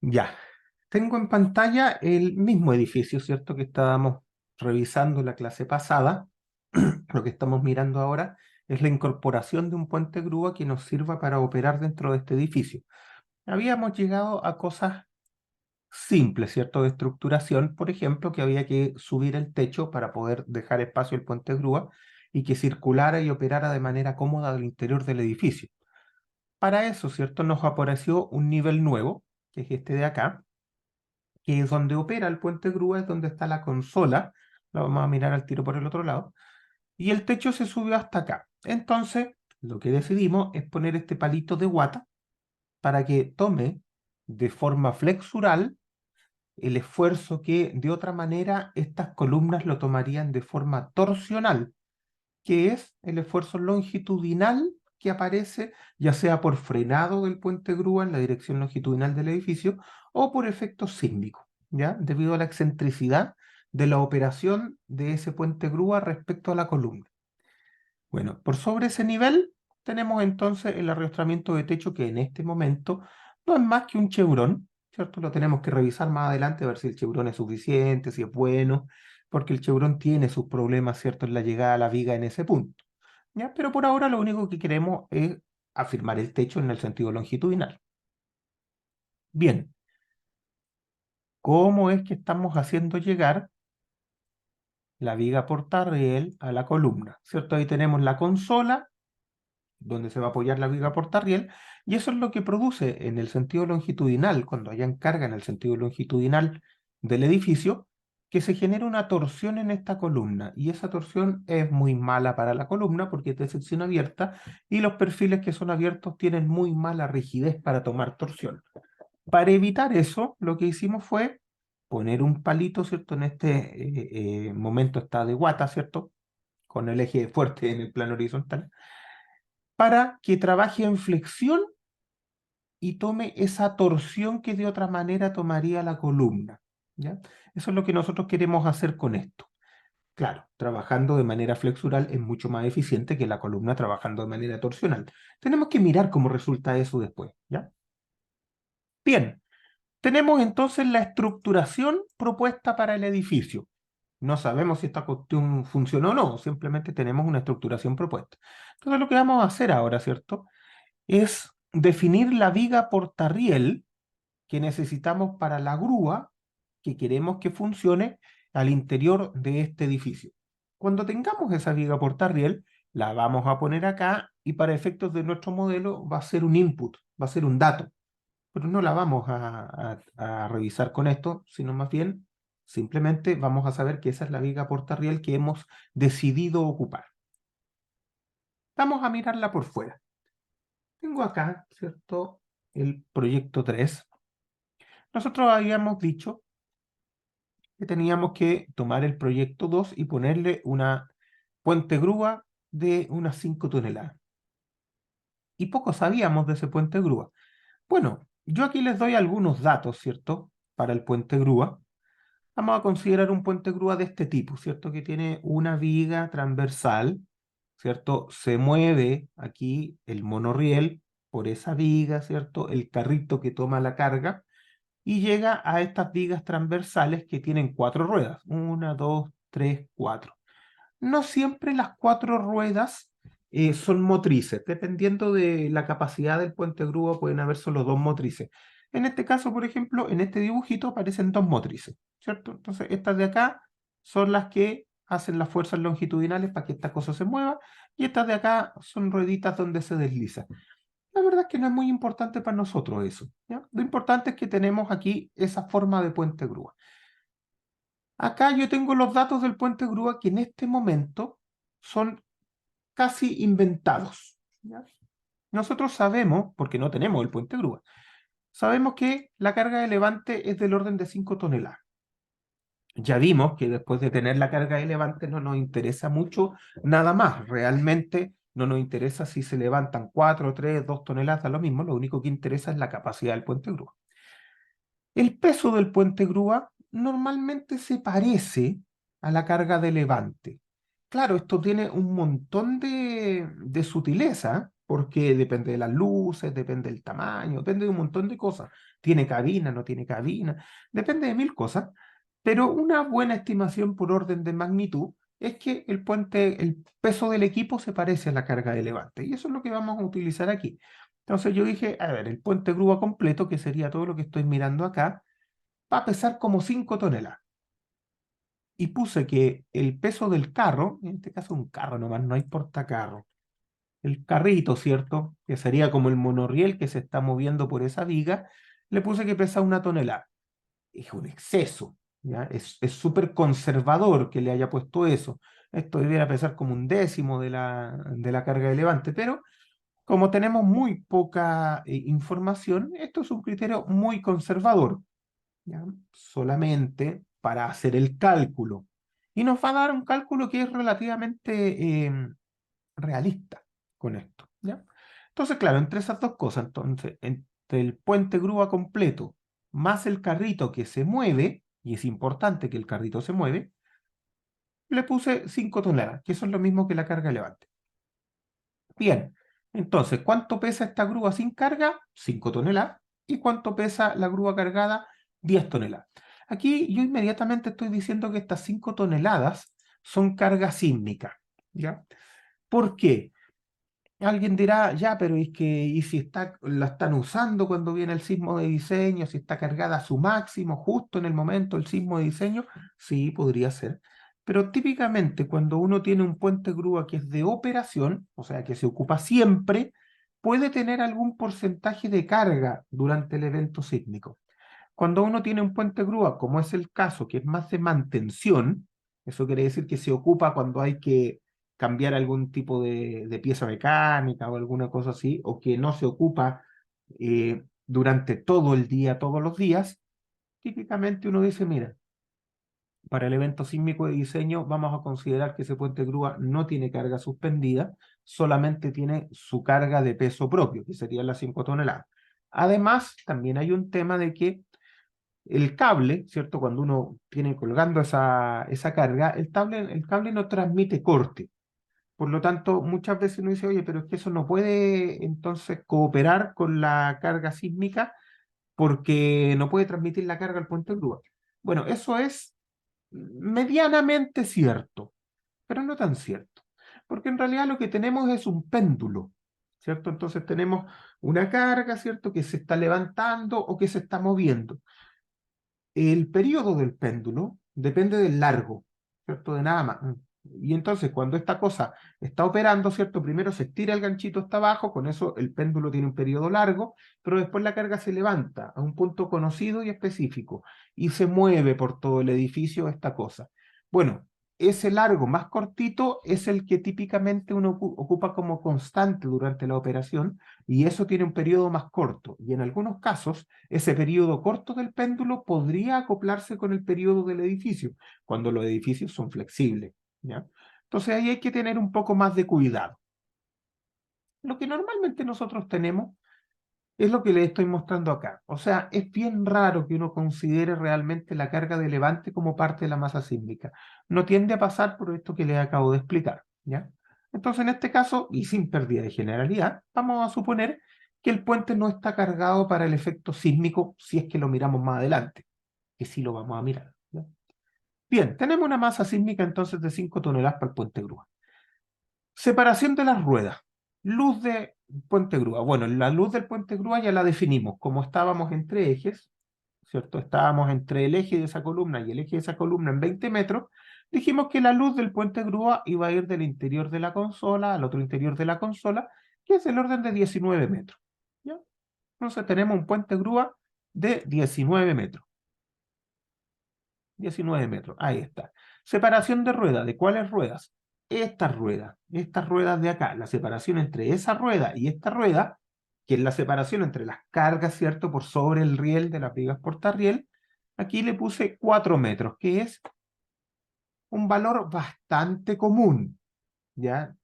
Ya, tengo en pantalla el mismo edificio, ¿cierto? Que estábamos revisando la clase pasada. Lo que estamos mirando ahora es la incorporación de un puente grúa que nos sirva para operar dentro de este edificio. Habíamos llegado a cosas simples, ¿cierto? De estructuración, por ejemplo, que había que subir el techo para poder dejar espacio al puente grúa y que circulara y operara de manera cómoda al interior del edificio. Para eso, ¿cierto? Nos apareció un nivel nuevo, que es este de acá, que es donde opera el puente grúa, es donde está la consola. La vamos a mirar al tiro por el otro lado. Y el techo se subió hasta acá. Entonces, lo que decidimos es poner este palito de guata para que tome de forma flexural el esfuerzo que de otra manera estas columnas lo tomarían de forma torsional, que es el esfuerzo longitudinal que aparece ya sea por frenado del puente grúa en la dirección longitudinal del edificio o por efecto sísmico, ¿ya? Debido a la excentricidad de la operación de ese puente grúa respecto a la columna. Bueno, por sobre ese nivel tenemos entonces el arrastramiento de techo que en este momento no es más que un chevrón, ¿cierto? Lo tenemos que revisar más adelante a ver si el chevrón es suficiente, si es bueno, porque el chevrón tiene sus problemas, ¿cierto? En la llegada a la viga en ese punto, ¿ya? Pero por ahora lo único que queremos es afirmar el techo en el sentido longitudinal. Bien, ¿cómo es que estamos haciendo llegar la viga portarriel a la columna? ¿Cierto? Ahí tenemos la consola donde se va a apoyar la viga portarriel, y eso es lo que produce en el sentido longitudinal, cuando hayan carga en el sentido longitudinal del edificio, que se genera una torsión en esta columna, y esa torsión es muy mala para la columna porque es de sección abierta, y los perfiles que son abiertos tienen muy mala rigidez para tomar torsión. Para evitar eso, lo que hicimos fue poner un palito, ¿cierto? En este momento está de guata, ¿cierto? Con el eje fuerte en el plano horizontal para que trabaje en flexión y tome esa torsión que de otra manera tomaría la columna, ¿ya? Eso es lo que nosotros queremos hacer con esto. Claro, trabajando de manera flexural es mucho más eficiente que la columna trabajando de manera torsional. Tenemos que mirar cómo resulta eso después, ¿ya? Bien, tenemos entonces la estructuración propuesta para el edificio. No sabemos si esta cuestión funciona o no, simplemente tenemos una estructuración propuesta. Entonces lo que vamos a hacer ahora, ¿cierto? Es definir la viga portarriel que necesitamos para la grúa que queremos que funcione al interior de este edificio. Cuando tengamos esa viga portarriel, la vamos a poner acá y para efectos de nuestro modelo va a ser un input, va a ser un dato, pero no la vamos a revisar con esto, sino más bien simplemente vamos a saber que esa es la viga portarriel que hemos decidido ocupar. Vamos a mirarla por fuera. Tengo acá, ¿cierto? El proyecto 3. Nosotros habíamos dicho que teníamos que tomar el proyecto 2 y ponerle una puente grúa de unas 5 toneladas. Y poco sabíamos de ese puente grúa. Bueno, yo aquí les doy algunos datos, ¿cierto? Para el puente grúa. Vamos a considerar un puente grúa de este tipo, ¿cierto? Que tiene una viga transversal, ¿cierto? Se mueve aquí el monorriel por esa viga, ¿cierto? El carrito que toma la carga y llega a estas vigas transversales que tienen 4 ruedas. Una, dos, tres, cuatro. No siempre las 4 ruedas son motrices. Dependiendo de la capacidad del puente grúa, pueden haber solo 2 motrices. En este caso, por ejemplo, en este dibujito aparecen 2 motrices, ¿cierto? Entonces, estas de acá son las que hacen las fuerzas longitudinales para que esta cosa se mueva, y estas de acá son rueditas donde se desliza. La verdad es que no es muy importante para nosotros eso, ¿ya? Lo importante es que tenemos aquí esa forma de puente grúa. Acá yo tengo los datos del puente grúa que en este momento son casi inventados, ¿ya? Nosotros sabemos, porque no tenemos el puente grúa, sabemos que la carga de levante es del orden de 5 toneladas. Ya vimos que después de tener la carga de levante no nos interesa mucho nada más. Realmente no nos interesa si se levantan 4, 3, 2 toneladas, da lo mismo. Lo único que interesa es la capacidad del puente grúa. El peso del puente grúa normalmente se parece a la carga de levante. Claro, esto tiene un montón de sutileza, porque depende de las luces, depende del tamaño, depende de un montón de cosas. ¿Tiene cabina, no tiene cabina? Depende de mil cosas, pero una buena estimación por orden de magnitud es que el puente, el peso del equipo se parece a la carga de levante, y eso es lo que vamos a utilizar aquí. Entonces yo dije, a ver, el puente grúa completo, que sería todo lo que estoy mirando acá, va a pesar como 5 toneladas. Y puse que el peso del carro, en este caso un carro nomás, no hay portacarro, el carrito, ¿cierto? Que sería como el monorriel que se está moviendo por esa viga, le puse que pesa 1 tonelada. Es un exceso, ¿ya? Es súper conservador que le haya puesto eso. Esto debiera pesar como 1/10 de la carga de levante, pero como tenemos muy poca información, esto es un criterio muy conservador, ¿ya? Solamente para hacer el cálculo. Y nos va a dar un cálculo que es relativamente realista con esto, ¿ya? Entonces, claro, entre esas dos cosas, entonces, entre el puente grúa completo más el carrito que se mueve, y es importante que el carrito se mueve, le puse 5 toneladas, que eso es lo mismo que la carga levante. Bien, entonces, ¿cuánto pesa esta grúa sin carga? 5 toneladas. ¿Y cuánto pesa la grúa cargada? 10 toneladas. Aquí yo inmediatamente estoy diciendo que estas 5 toneladas son carga sísmica, ¿ya? ¿Por qué? Alguien dirá, ya, pero es que, ¿y si la están usando cuando viene el sismo de diseño, si está cargada a su máximo, justo en el momento del sismo de diseño? Sí, podría ser. Pero típicamente cuando uno tiene un puente grúa que es de operación, o sea, que se ocupa siempre, puede tener algún porcentaje de carga durante el evento sísmico. Cuando uno tiene un puente grúa, como es el caso, que es más de mantención, eso quiere decir que se ocupa cuando hay que cambiar algún tipo de pieza mecánica o alguna cosa así, o que no se ocupa durante todo el día, todos los días, típicamente uno dice, mira, para el evento sísmico de diseño vamos a considerar que ese puente grúa no tiene carga suspendida, solamente tiene su carga de peso propio, que serían las 5 toneladas. Además, también hay un tema de que el cable, ¿cierto? Cuando uno tiene colgando esa carga, el cable no transmite corte. Por lo tanto, muchas veces uno dice, oye, pero es que eso no puede entonces cooperar con la carga sísmica porque no puede transmitir la carga al puente grúa. Bueno, eso es medianamente cierto, pero no tan cierto. Porque en realidad lo que tenemos es un péndulo, ¿cierto? Entonces tenemos una carga, ¿cierto? Que se está levantando o que se está moviendo. El periodo del péndulo depende del largo, ¿cierto? De nada más. Y entonces, cuando esta cosa está operando, ¿cierto? Primero se estira el ganchito hasta abajo, con eso el péndulo tiene un periodo largo, pero después la carga se levanta a un punto conocido y específico y se mueve por todo el edificio esta cosa. Bueno, ese largo más cortito es el que típicamente uno ocupa como constante durante la operación y eso tiene un periodo más corto. Y en algunos casos, ese periodo corto del péndulo podría acoplarse con el periodo del edificio, cuando los edificios son flexibles, ¿ya? Entonces ahí hay que tener un poco más de cuidado. Lo que normalmente nosotros tenemos es lo que les estoy mostrando acá. O sea, es bien raro que uno considere realmente la carga de levante como parte de la masa sísmica. No tiende a pasar por esto que les acabo de explicar, ¿ya? Entonces, en este caso, y sin pérdida de generalidad, vamos a suponer que el puente no está cargado para el efecto sísmico si es que lo miramos más adelante, que sí lo vamos a mirar, ¿ya? Bien, tenemos una masa sísmica entonces de 5 toneladas para el puente grúa. Separación de las ruedas. Luz de puente grúa. Bueno, la luz del puente grúa ya la definimos. Como estábamos entre ejes, ¿cierto? Estábamos entre el eje de esa columna y el eje de esa columna en 20 metros. Dijimos que la luz del puente grúa iba a ir del interior de la consola al otro interior de la consola, que es del orden de 19 metros, ¿ya? Entonces tenemos un puente grúa de 19 metros. 19 metros, ahí está. Separación de ruedas, ¿de cuáles ruedas? Estas ruedas de acá, la separación entre esa rueda y esta rueda, que es la separación entre las cargas, ¿cierto? Por sobre el riel de las vigas portarriel, aquí le puse 4 metros, que es un valor bastante común, ¿ya?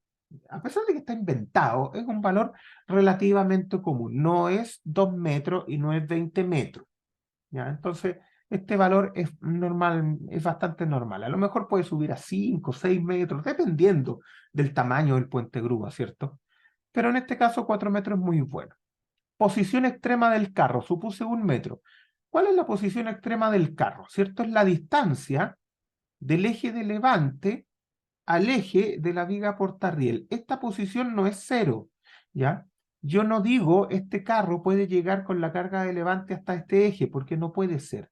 A pesar de que está inventado, es un valor relativamente común. No es 2 metros y no es 20 metros. ¿Ya? Entonces, este valor es normal, es bastante normal. A lo mejor puede subir a 5 o 6 metros, dependiendo del tamaño del puente grúa, ¿cierto? pero en este caso 4 metros es muy bueno. Posición extrema del carro, supuse 1 metro. ¿Cuál es la posición extrema del carro? ¿Cierto? Es la distancia del eje de levante al eje de la viga portarriel. Esta posición no es cero, ¿ya? Yo no digo, este carro puede llegar con la carga de levante hasta este eje, porque no puede ser.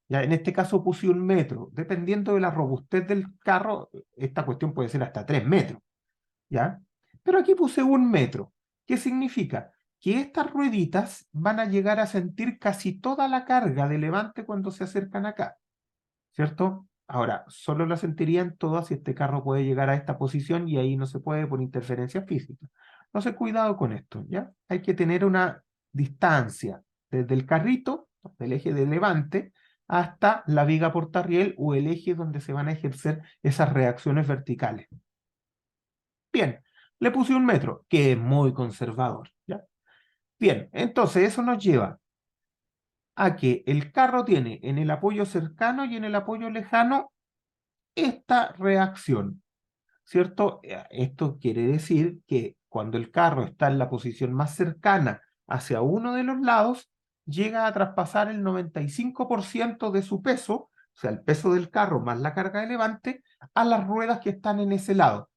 Ya, en este caso puse 1 metro. Dependiendo de la robustez del carro, esta cuestión puede ser hasta 3 metros, ¿ya? Pero aquí puse 1 metro. ¿Qué significa? Que estas rueditas van a llegar a sentir casi toda la carga de levante cuando se acercan acá, ¿cierto? Ahora, solo la sentirían todas si este carro puede llegar a esta posición y ahí no se puede por interferencia física. Entonces, cuidado con esto, ¿ya? Hay que tener una distancia desde el carrito, del eje de levante, hasta la viga portarriel o el eje donde se van a ejercer esas reacciones verticales. Bien, le puse 1 metro, que es muy conservador, ¿ya? Bien, entonces eso nos lleva a que el carro tiene en el apoyo cercano y en el apoyo lejano esta reacción, ¿cierto? Esto quiere decir que cuando el carro está en la posición más cercana hacia uno de los lados, llega a traspasar el 95% de su peso, o sea, el peso del carro más la carga de levante, a las ruedas que están en ese lado.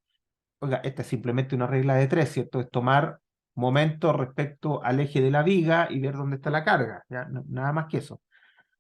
Oiga, esta es simplemente una regla de 3, ¿cierto? Es tomar momento respecto al eje de la viga y ver dónde está la carga, ¿ya? Nada más que eso.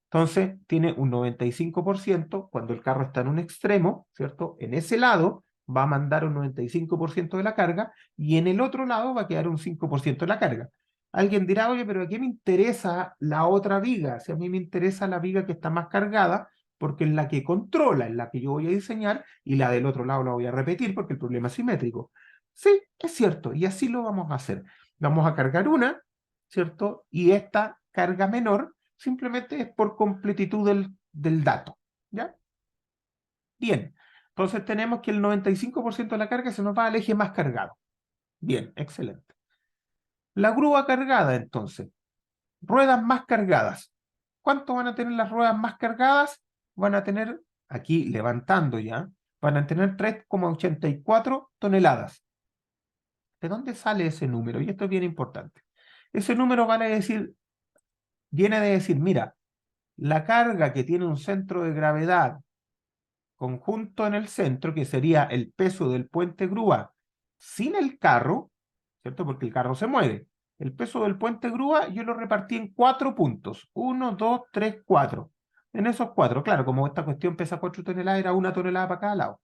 Entonces, tiene un 95% cuando el carro está en un extremo, ¿cierto? En ese lado va a mandar un 95% de la carga y en el otro lado va a quedar un 5% de la carga. Alguien dirá, oye, pero ¿a qué me interesa la otra viga? Si a mí me interesa la viga que está más cargada, porque es la que controla, es la que yo voy a diseñar, y la del otro lado la voy a repetir porque el problema es simétrico. Sí, es cierto, y así lo vamos a hacer. Vamos a cargar una, ¿cierto? Y esta carga menor simplemente es por completitud del dato, ¿ya? Bien, entonces tenemos que el 95% de la carga se nos va al eje más cargado. Bien, excelente. La grúa cargada, entonces. Ruedas más cargadas. ¿Cuánto van a tener las ruedas más cargadas? Van a tener, aquí levantando ya, van a tener 3,84 toneladas. ¿De dónde sale ese número? Y esto es bien importante. Ese número viene de decir, mira, la carga que tiene un centro de gravedad conjunto en el centro, que sería el peso del puente grúa sin el carro, ¿cierto? Porque el carro se mueve. El peso del puente grúa yo lo repartí en 4 puntos. 1, 2, 3, 4. En esos 4, claro, como esta cuestión pesa 4 toneladas, era 1 tonelada para cada lado.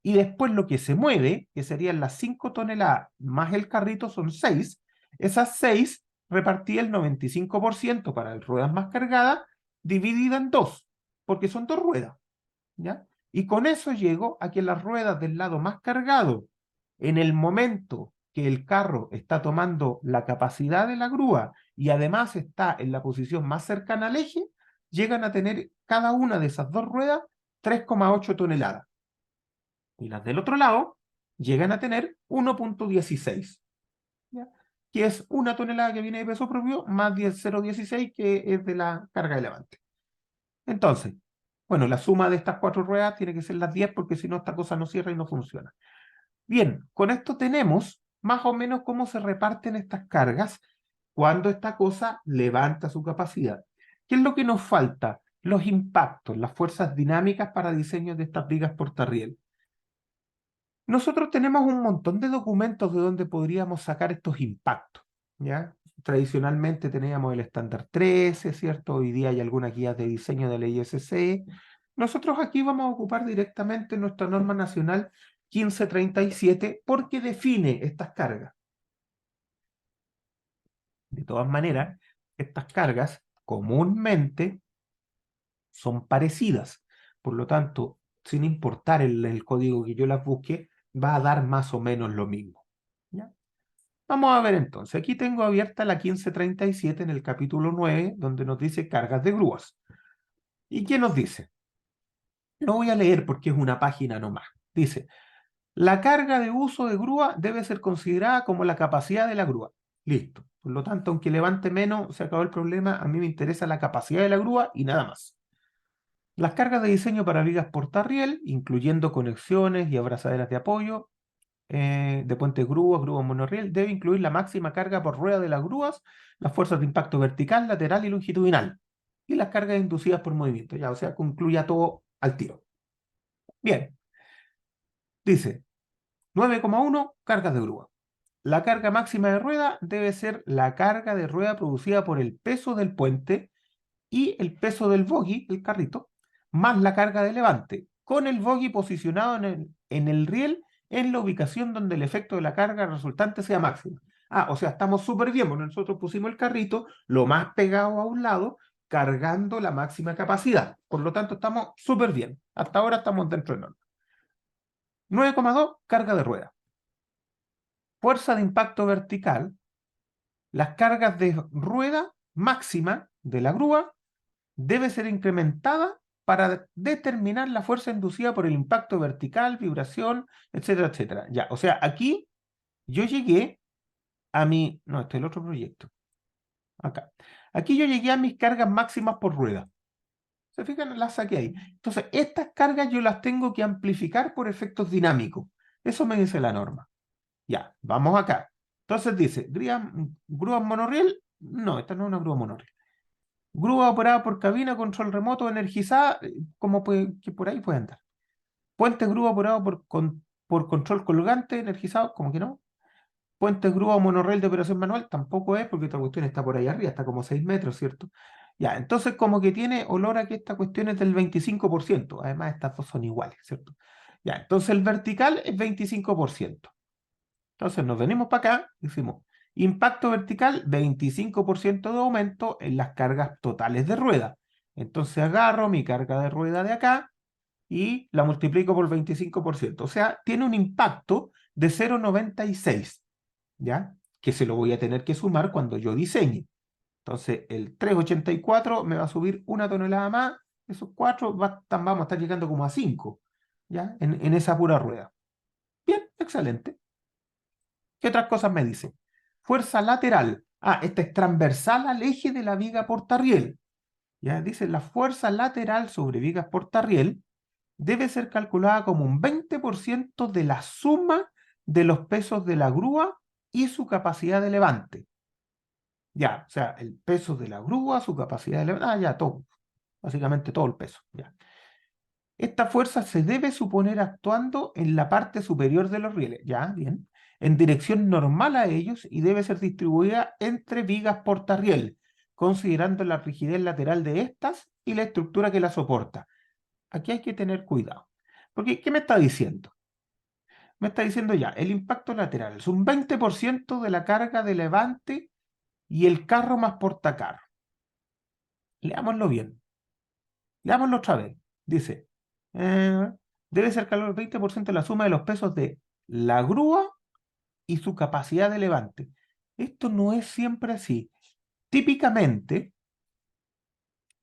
Y después lo que se mueve, que serían las 5 toneladas más el carrito, son 6. Esas 6 repartí el 95% para las ruedas más cargadas, dividida en 2, porque son 2 ruedas, ¿ya? Y con eso llego a que las ruedas del lado más cargado, en el momento que el carro está tomando la capacidad de la grúa y además está en la posición más cercana al eje, llegan a tener cada una de esas 2 ruedas 3,8 toneladas. Y las del otro lado llegan a tener 1,16, ¿ya? Que es 1 tonelada que viene de peso propio más 0,16 que es de la carga de levante. Entonces, bueno, la suma de estas 4 ruedas tiene que ser las 10 porque si no esta cosa no cierra y no funciona. Bien, con esto tenemos más o menos cómo se reparten estas cargas cuando esta cosa levanta su capacidad. ¿Qué es lo que nos falta? Los impactos, las fuerzas dinámicas para diseño de estas vigas portarriel. Nosotros tenemos un montón de documentos de donde podríamos sacar estos impactos, ¿ya? Tradicionalmente teníamos el estándar 13, ¿cierto? Hoy día hay algunas guías de diseño de la ISC. Nosotros aquí vamos a ocupar directamente nuestra norma nacional 1537 porque define estas cargas. De todas maneras, estas cargas comúnmente son parecidas. Por lo tanto, sin importar el código que yo las busque, va a dar más o menos lo mismo, ¿ya? Vamos a ver entonces. Aquí tengo abierta la 1537 en el capítulo 9, donde nos dice cargas de grúas. ¿Y qué nos dice? No voy a leer porque es una página nomás. Dice, la carga de uso de grúa debe ser considerada como la capacidad de la grúa. Listo. Por lo tanto, aunque levante menos, se acabó el problema. A mí me interesa la capacidad de la grúa y nada más. Las cargas de diseño para vigas portarriel, incluyendo conexiones y abrazaderas de apoyo, de puentes grúas, grúas monorriel, debe incluir la máxima carga por rueda de las grúas, las fuerzas de impacto vertical, lateral y longitudinal, y las cargas inducidas por movimiento, ya, o sea, concluya todo al tiro. Bien, dice 9,1 cargas de grúa. La carga máxima de rueda debe ser la carga de rueda producida por el peso del puente y el peso del bogie, el carrito, más la carga de levante, con el bogie posicionado en el riel en la ubicación donde el efecto de la carga resultante sea máximo. Ah, o sea, estamos súper bien, porque nosotros pusimos el carrito lo más pegado a un lado, cargando la máxima capacidad. Por lo tanto, estamos súper bien. Hasta ahora estamos dentro de norma. 9,2, carga de rueda. Fuerza de impacto vertical. Las cargas de rueda máxima de la grúa debe ser incrementada para determinar la fuerza inducida por el impacto vertical, vibración, etcétera, etcétera. Ya, o sea, aquí yo llegué a mi... No, este es el otro proyecto. Acá. Aquí yo llegué a mis cargas máximas por rueda. ¿Se fijan? Las saqué ahí. Entonces, estas cargas yo las tengo que amplificar por efectos dinámicos. Eso me dice la norma. Ya, vamos acá. Entonces dice, grúa monorriel. No, esta no es una grúa monorriel. Grúa operada por cabina, control remoto, energizada, como que por ahí puede andar. Puente grúa operado por control colgante, energizado, como que no. Puente grúa o monorriel de operación manual, tampoco es, porque esta cuestión está por ahí arriba, está como 6 metros, ¿cierto? Ya, entonces como que tiene olor a que esta cuestión es del 25%. Además, estas dos son iguales, ¿cierto? Ya, entonces el vertical es 25%. Entonces nos venimos para acá y decimos, impacto vertical, 25% de aumento en las cargas totales de rueda. Entonces agarro mi carga de rueda de acá y la multiplico por 25%. O sea, tiene un impacto de 0,96, ¿ya? Que se lo voy a tener que sumar cuando yo diseñe. Entonces, el 3,84 me va a subir 1 tonelada más. Esos 4 vamos a estar llegando como a 5, ¿ya? En esa pura rueda. Bien, excelente. ¿Qué otras cosas me dice? Fuerza lateral. Ah, esta es transversal al eje de la viga portarriel. Ya dice, la fuerza lateral sobre vigas portarriel debe ser calculada como un 20% de la suma de los pesos de la grúa y su capacidad de levante. Ya, o sea, el peso de la grúa, su capacidad de levante, ya, todo. Básicamente todo el peso. Ya. Esta fuerza se debe suponer actuando en la parte superior de los rieles, ya, bien, en dirección normal a ellos y debe ser distribuida entre vigas portarriel, considerando la rigidez lateral de estas y la estructura que la soporta. Aquí hay que tener cuidado. Porque, ¿qué me está diciendo? Me está diciendo ya, el impacto lateral es un 20% de la carga de levante y el carro más portacarro. Leámoslo bien. Leámoslo otra vez. Dice, eh, debe ser calor el 20% de la suma de los pesos de la grúa y su capacidad de levante. Esto no es siempre así. Típicamente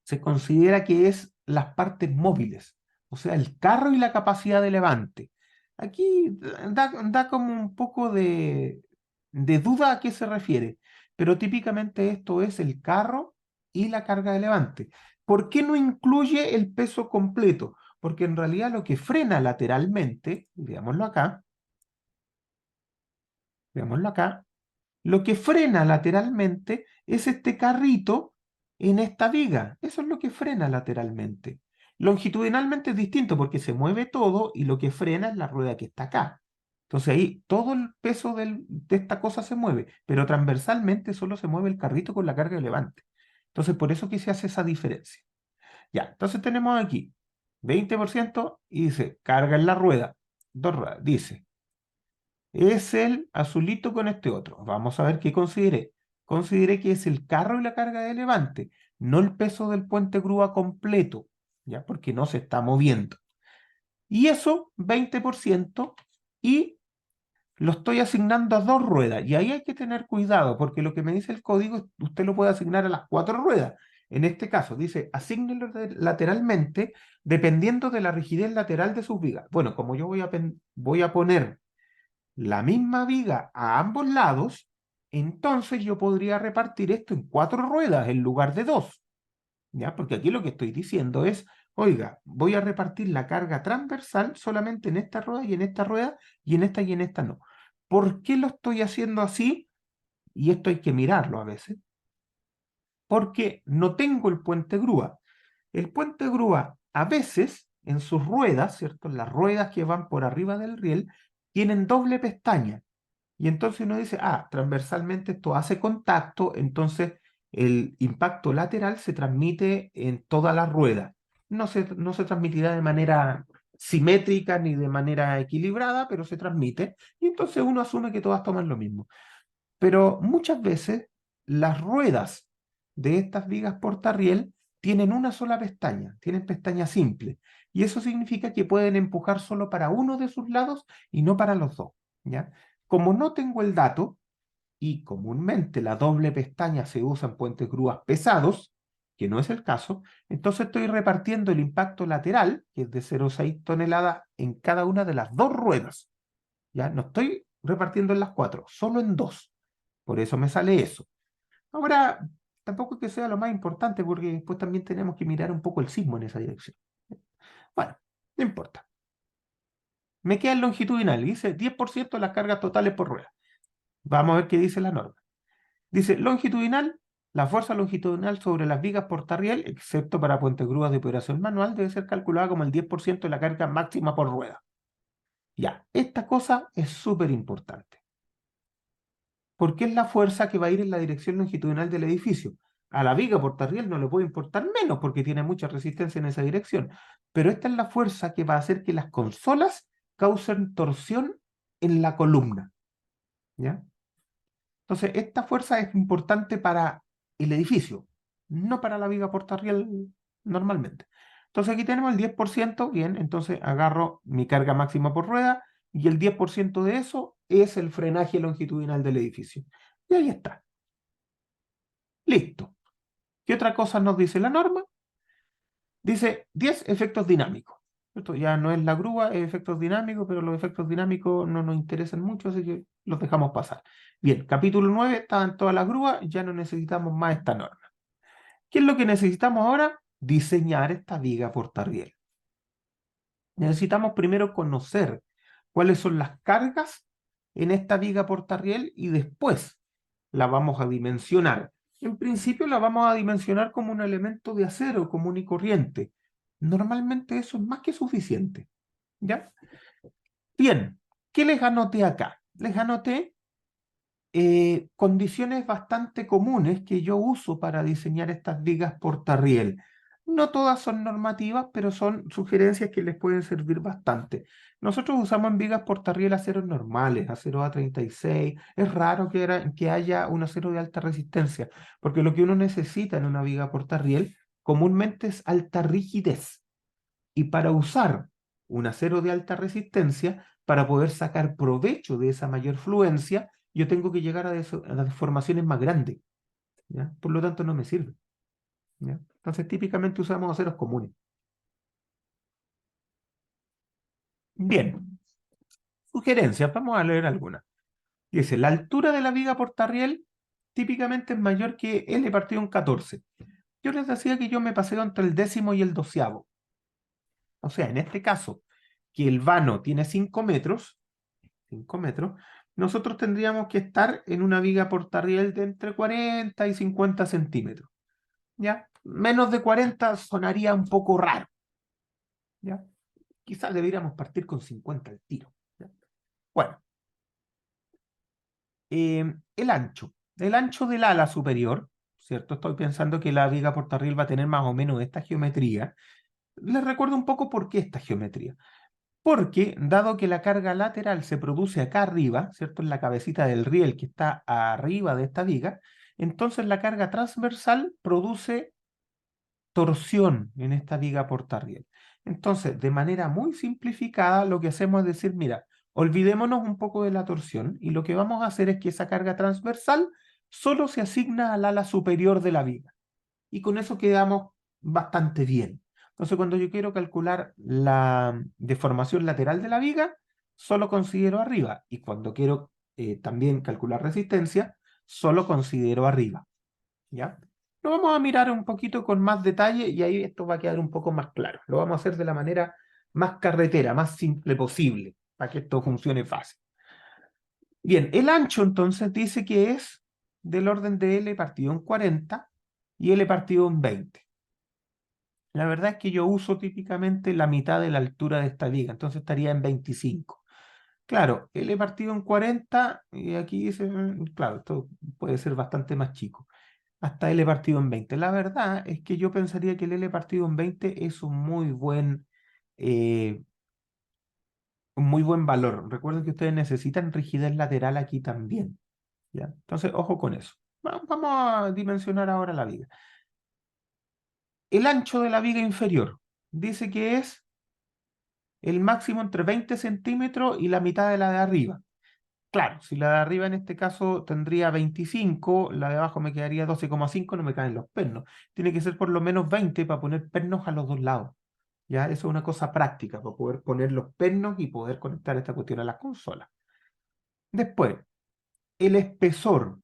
se considera que es las partes móviles, o sea, el carro y la capacidad de levante. Aquí da como un poco de duda a qué se refiere, pero típicamente esto es el carro y la carga de levante. ¿Por qué no incluye el peso completo? Porque en realidad lo que frena lateralmente, veámoslo acá, lo que frena lateralmente es este carrito en esta viga. Eso es lo que frena lateralmente. Longitudinalmente es distinto porque se mueve todo y lo que frena es la rueda que está acá. Entonces ahí todo el peso de esta cosa se mueve, pero transversalmente solo se mueve el carrito con la carga de levante. Entonces por eso que se hace esa diferencia. Ya, entonces tenemos aquí 20% y dice carga en la rueda. Dos ruedas, dice es el azulito con este otro. Vamos a ver qué consideré. Consideré que es el carro y la carga de levante, no el peso del puente grúa completo, ¿ya? Porque no se está moviendo. Y eso, 20%, y lo estoy asignando a dos ruedas. Y ahí hay que tener cuidado, porque lo que me dice el código, usted lo puede asignar a las cuatro ruedas. En este caso, dice, asígnelo lateralmente dependiendo de la rigidez lateral de sus vigas. Bueno, como yo voy a poner la misma viga a ambos lados, entonces yo podría repartir esto en cuatro ruedas en lugar de dos, ¿ya? Porque aquí lo que estoy diciendo es oiga, voy a repartir la carga transversal solamente en esta rueda y en esta rueda y en esta no. ¿Por qué lo estoy haciendo así? Y esto hay que mirarlo a veces, porque no tengo el puente grúa. El puente grúa a veces en sus ruedas, ¿cierto? Las ruedas que van por arriba del riel tienen doble pestaña. Y entonces uno dice, ah, transversalmente esto hace contacto, entonces el impacto lateral se transmite en toda la rueda. No se transmitirá de manera simétrica ni de manera equilibrada, pero se transmite. Y entonces uno asume que todas toman lo mismo. Pero muchas veces las ruedas de estas vigas portarriel tienen una sola pestaña, tienen pestaña simple. Y eso significa que pueden empujar solo para uno de sus lados y no para los dos. ¿Ya? Como no tengo el dato, y comúnmente la doble pestaña se usa en puentes grúas pesados, que no es el caso, entonces estoy repartiendo el impacto lateral, que es de 0,6 toneladas, en cada una de las dos ruedas. ¿Ya? No estoy repartiendo en las cuatro, solo en dos. Por eso me sale eso. Ahora, tampoco es que sea lo más importante, porque después también tenemos que mirar un poco el sismo en esa dirección. Bueno, no importa. Me queda el longitudinal, dice 10% de las cargas totales por rueda. Vamos a ver qué dice la norma. Dice, longitudinal, la fuerza longitudinal sobre las vigas portarriel, excepto para puentes grúas de operación manual, debe ser calculada como el 10% de la carga máxima por rueda. Ya, esta cosa es súper importante, porque es la fuerza que va a ir en la dirección longitudinal del edificio. A la viga portarriel no le puede importar menos porque tiene mucha resistencia en esa dirección, pero esta es la fuerza que va a hacer que las consolas causen torsión en la columna. ¿Ya? Entonces, esta fuerza es importante para el edificio, no para la viga portarriel normalmente. Entonces, aquí tenemos el 10%, bien, entonces agarro mi carga máxima por rueda y el 10% de eso es el frenaje longitudinal del edificio. Y ahí está. Listo. ¿Qué otra cosa nos dice la norma? Dice 10 efectos dinámicos. Esto ya no es la grúa, es efectos dinámicos, pero los efectos dinámicos no nos interesan mucho, así que los dejamos pasar. Bien, capítulo 9, estaban todas las grúas, ya no necesitamos más esta norma. ¿Qué es lo que necesitamos ahora? Diseñar esta viga portarriel. Necesitamos primero conocer cuáles son las cargas en esta viga portarriel y después la vamos a dimensionar. En principio la vamos a dimensionar como un elemento de acero común y corriente. Normalmente eso es más que suficiente. ¿Ya? Bien, ¿qué les anoté acá? Les anoté condiciones bastante comunes que yo uso para diseñar estas vigas portarriel. No todas son normativas, pero son sugerencias que les pueden servir bastante. Nosotros usamos en vigas portarriel aceros normales, acero A36. Es raro que haya un acero de alta resistencia, porque lo que uno necesita en una viga portarriel comúnmente es alta rigidez. Y para usar un acero de alta resistencia, para poder sacar provecho de esa mayor fluencia, yo tengo que llegar a las deformaciones más grandes. ¿Ya? Por lo tanto, no me sirve. ¿Ya? Entonces, típicamente usamos aceros comunes. Bien, sugerencias, vamos a leer algunas. Dice, la altura de la viga portarriel típicamente es mayor que L partido en 14. Yo les decía que yo me paseo entre el décimo y el doceavo. O sea, en este caso, que el vano tiene 5 metros, nosotros tendríamos que estar en una viga portarriel de entre 40 y 50 centímetros. ¿Ya? Menos de 40 sonaría un poco raro. ¿Ya? Quizás deberíamos partir con 50 al tiro. ¿Ya? Bueno, el ancho. El ancho del ala superior, ¿cierto? Estoy pensando que la viga portarriel va a tener más o menos esta geometría. Les recuerdo un poco por qué esta geometría. Porque, dado que la carga lateral se produce acá arriba, ¿cierto? En la cabecita del riel que está arriba de esta viga, entonces la carga transversal produce torsión en esta viga portarriel. Entonces, de manera muy simplificada, lo que hacemos es decir, mira, olvidémonos un poco de la torsión y lo que vamos a hacer es que esa carga transversal solo se asigna al ala superior de la viga. Y con eso quedamos bastante bien. Entonces, cuando yo quiero calcular la deformación lateral de la viga, solo considero arriba. Y cuando quiero también calcular resistencia, solo considero arriba. ¿Ya? Lo vamos a mirar un poquito con más detalle y ahí esto va a quedar un poco más claro. Lo vamos a hacer de la manera más carretera, más simple posible, para que esto funcione fácil. Bien, el ancho entonces dice que es del orden de L partido en 40 y L partido en 20. La verdad es que yo uso típicamente la mitad de la altura de esta viga, entonces estaría en 25. Claro, L partido en 40, y aquí dice, claro, esto puede ser bastante más chico, hasta L partido en 20. La verdad es que yo pensaría que el L partido en 20 es eh, un muy buen valor. Recuerden que ustedes necesitan rigidez lateral aquí también, ¿ya? Entonces, ojo con eso. Vamos a dimensionar ahora la viga. El ancho de la viga inferior dice que es el máximo entre 20 centímetros y la mitad de la de arriba. Claro, si la de arriba en este caso tendría 25, la de abajo me quedaría 12,5, no me caen los pernos. Tiene que ser por lo menos 20 para poner pernos a los dos lados. ¿Ya? Eso es una cosa práctica, para poder poner los pernos y poder conectar esta cuestión a las consolas. Después, el espesor,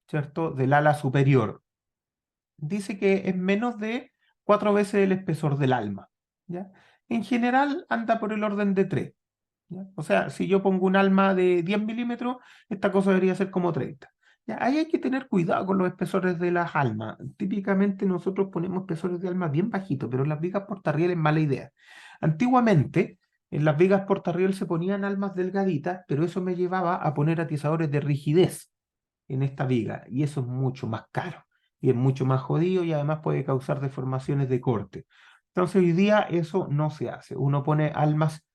¿cierto? Del ala superior. Dice que es menos de 4 veces el espesor del alma. ¿Ya? En general anda por el orden de 3. ¿Ya? O sea, si yo pongo un alma de 10 milímetros, esta cosa debería ser como 30. ¿Ya? Ahí hay que tener cuidado con los espesores de las almas. Típicamente nosotros ponemos espesores de alma bien bajitos, pero en las vigas portarriel es mala idea. Antiguamente, en las vigas portarriel se ponían almas delgaditas, pero eso me llevaba a poner atizadores de rigidez en esta viga, y eso es mucho más caro, y es mucho más jodido, y además puede causar deformaciones de corte. Entonces hoy día eso no se hace. Uno pone almas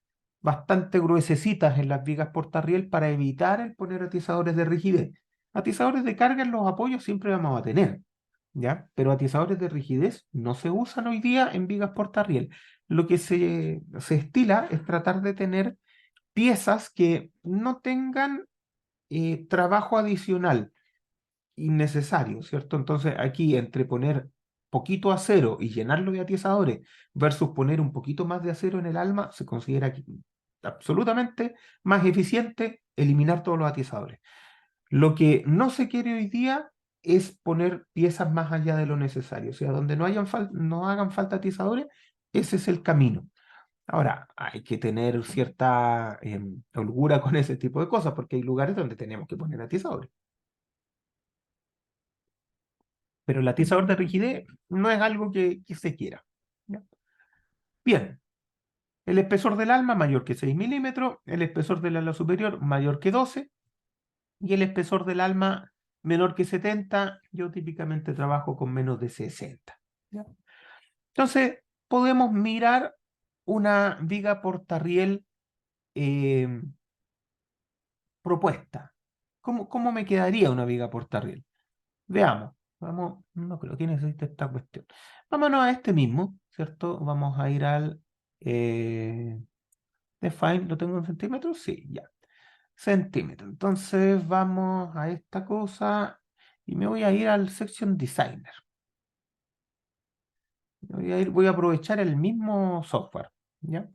bastante gruesecitas en las vigas portarriel para evitar el poner atizadores de rigidez. Atizadores de carga en los apoyos siempre vamos a tener, ¿ya? Pero atizadores de rigidez no se usan hoy día en vigas portarriel. Lo que se estila es tratar de tener piezas que no tengan trabajo adicional innecesario, ¿cierto? Entonces aquí entre poner poquito acero y llenarlo de atizadores versus poner un poquito más de acero en el alma, se considera absolutamente más eficiente eliminar todos los atizadores. Lo que no se quiere hoy día es poner piezas más allá de lo necesario, o sea, donde no hagan falta atizadores, ese es el camino. Ahora, hay que tener cierta holgura con ese tipo de cosas, porque hay lugares donde tenemos que poner atizadores. Pero el atizador de rigidez no es algo que se quiera. ¿Ya? Bien, el espesor del alma mayor que 6 milímetros, el espesor del ala superior mayor que 12 y el espesor del alma menor que 70. Yo típicamente trabajo con menos de 60. ¿Ya? Entonces, podemos mirar una viga portarriel eh, propuesta. ¿Cómo me quedaría una viga portarriel? Veamos, vamos, no creo que necesite esta cuestión. Vámonos a este mismo, ¿cierto? Vamos a ir al define, ¿lo tengo en centímetros? Sí, ya. Centímetros. Entonces vamos a esta cosa y me voy a ir al Section Designer. Voy a aprovechar el mismo software, ¿ya?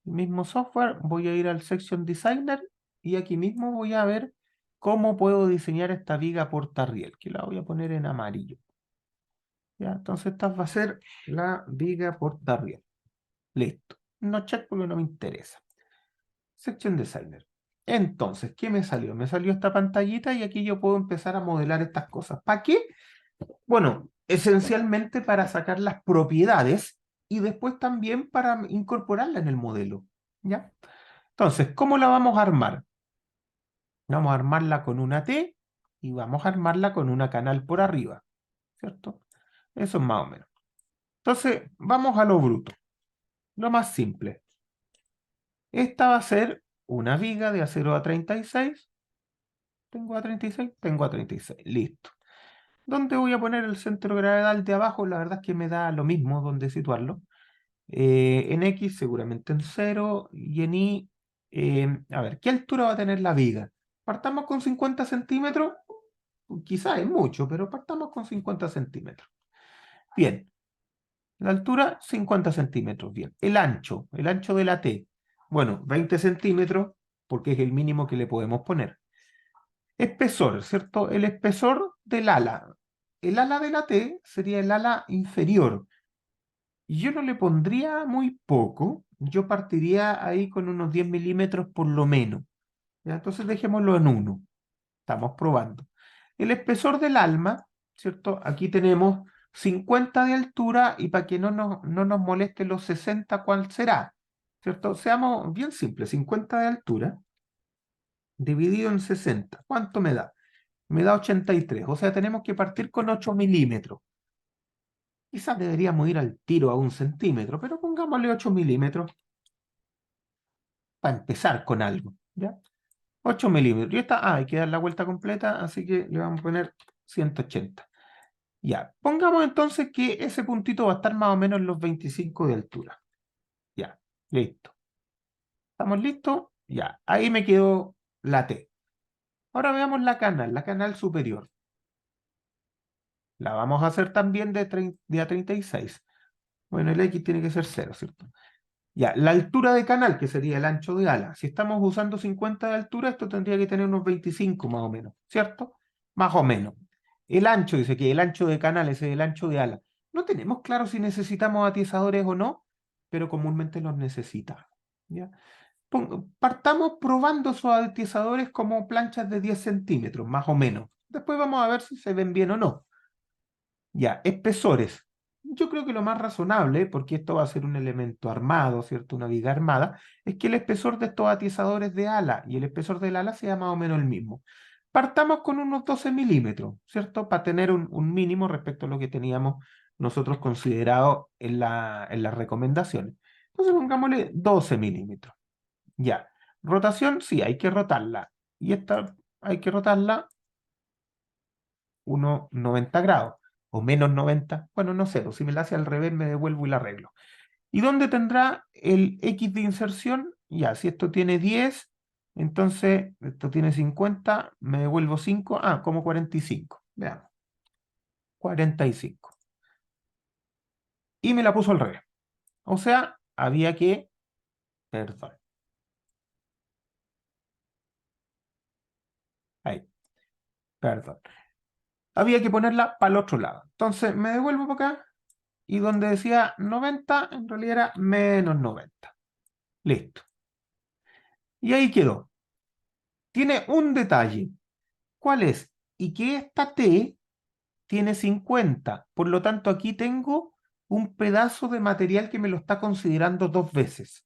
El mismo software, voy a ir al Section Designer y aquí mismo voy a ver cómo puedo diseñar esta viga portarriel, que la voy a poner en amarillo. ¿Ya? Entonces esta va a ser la viga portarriel. Listo. No check porque no me interesa. Section Designer. Entonces, ¿qué me salió? Me salió esta pantallita y aquí yo puedo empezar a modelar estas cosas. ¿Para qué? Bueno, esencialmente para sacar las propiedades y después también para incorporarla en el modelo. ¿Ya? Entonces, ¿cómo la vamos a armar? Vamos a armarla con una T y vamos a armarla con una canal por arriba. ¿Cierto? Eso es más o menos. Entonces, vamos a lo bruto, lo más simple. Esta va a ser una viga de acero A36. Tengo A36, tengo A36. Listo. ¿Dónde voy a poner el centro gravedal de abajo? La verdad es que me da lo mismo dónde situarlo. En X seguramente en 0 y en Y, a ver, ¿qué altura va a tener la viga? Partamos con 50 centímetros. Quizá es mucho, pero partamos con 50 centímetros. Bien, la altura 50 centímetros. Bien, el ancho de la T. Bueno, 20 centímetros porque es el mínimo que le podemos poner. Espesor, ¿cierto? El espesor del ala. el ala de la T sería el ala inferior. Y yo no le pondría muy poco, yo partiría ahí con unos 10 milímetros por lo menos. ¿Ya? Entonces dejémoslo en 1. Estamos probando. El espesor del alma, ¿cierto? Aquí tenemos 50 de altura y para que no nos moleste los 60, ¿cuál será? ¿Cierto? Seamos bien simples, 50 de altura dividido en 60. ¿Cuánto me da? Me da 83. O sea, tenemos que partir con 8 milímetros. Quizás deberíamos ir al tiro a 1 centímetro, pero pongámosle 8 milímetros para empezar con algo. ¿Ya? 8 milímetros. Y esta, hay que dar la vuelta completa, así que le vamos a poner 180. Ya, pongamos entonces que ese puntito va a estar más o menos en los 25 de altura. Ya, listo. ¿Estamos listos? Ya, ahí me quedó la T. Ahora veamos la canal superior. La vamos a hacer también de A36. Bueno, el X tiene que ser 0, ¿cierto? Ya, la altura de canal, que sería el ancho de ala. Si estamos usando 50 de altura, esto tendría que tener unos 25 más o menos, ¿cierto? Más o menos. El ancho, dice que el ancho de canal es el ancho de ala. No tenemos claro si necesitamos atizadores o no, pero comúnmente los necesitamos. ¿Ya? Partamos probando esos atizadores como planchas de 10 centímetros, más o menos. Después vamos a ver si se ven bien o no. Ya, espesores. Yo creo que lo más razonable, porque esto va a ser un elemento armado, ¿cierto? Una viga armada, es que el espesor de estos atizadores de ala y el espesor del ala sea más o menos el mismo. Partamos con unos 12 milímetros, ¿cierto? Para tener un mínimo respecto a lo que teníamos nosotros considerado en las recomendaciones. Entonces pongámosle 12 milímetros. Ya. Rotación, sí, hay que rotarla. Y esta hay que rotarla unos 90 grados o menos 90. Bueno, no sé, si me la hace al revés me devuelvo y la arreglo. ¿Y dónde tendrá el X de inserción? Ya, si esto tiene 10, entonces esto tiene 50, me devuelvo 5, como 45. Veamos, 45. Y me la puso al revés. O sea, había que, perdón, ahí, perdón. Había que ponerla para el otro lado. Entonces me devuelvo para acá y donde decía 90, en realidad era menos 90. Listo. Y ahí quedó. Tiene un detalle. ¿Cuál es? Y que esta T tiene 50. Por lo tanto, aquí tengo un pedazo de material que me lo está considerando 2 veces.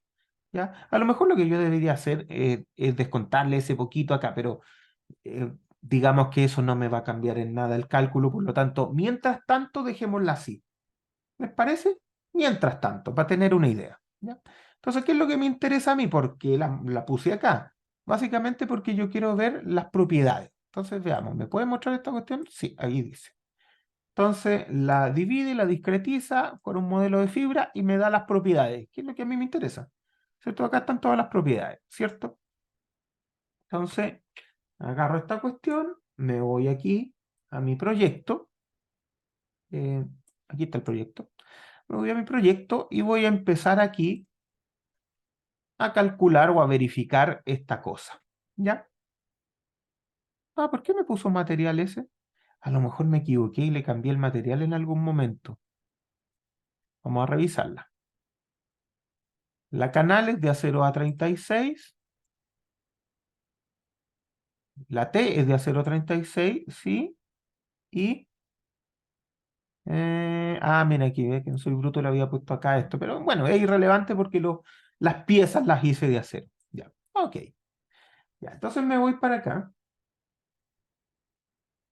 ¿Ya? A lo mejor lo que yo debería hacer es descontarle ese poquito acá, pero digamos que eso no me va a cambiar en nada el cálculo. Por lo tanto, mientras tanto, dejémosla así. ¿Les parece? Mientras tanto, para tener una idea. ¿Ya? Entonces, ¿qué es lo que me interesa a mí? ¿Por qué la puse acá? Básicamente porque yo quiero ver las propiedades. Entonces, veamos, ¿me puede mostrar esta cuestión? Sí, ahí dice. Entonces, la divide, la discretiza con un modelo de fibra y me da las propiedades, que es lo que a mí me interesa. ¿Cierto? Acá están todas las propiedades, ¿cierto? Entonces, agarro esta cuestión, me voy aquí a mi proyecto. eh, Aquí está el proyecto. Me voy a mi proyecto y voy a empezar aquí a calcular o a verificar esta cosa. ¿Ya? ¿Por qué me puso material ese? A lo mejor me equivoqué y le cambié el material en algún momento. Vamos a revisarla. La canal es de acero A36. La T es de acero 36, ¿sí? Y... mira, aquí ve que no soy bruto, le había puesto acá esto. Pero bueno, es irrelevante porque las piezas las hice de acero. Ya, ok. Ya, entonces me voy para acá.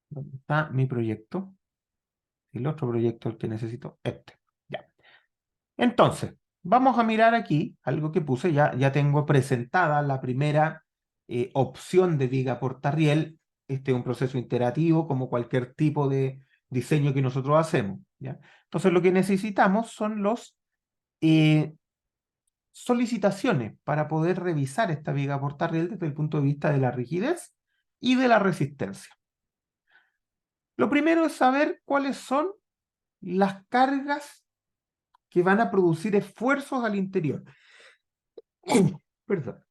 ¿Dónde está mi proyecto? El otro proyecto el que necesito, este. Ya. Entonces, vamos a mirar aquí algo que puse. Ya tengo presentada la primera opción de viga portarriel. Este es un proceso iterativo como cualquier tipo de diseño que nosotros hacemos. ¿Ya? Entonces, lo que necesitamos son los eh, solicitaciones para poder revisar esta viga portarriel desde el punto de vista de la rigidez y de la resistencia. Lo primero es saber cuáles son las cargas que van a producir esfuerzos al interior. Perdón.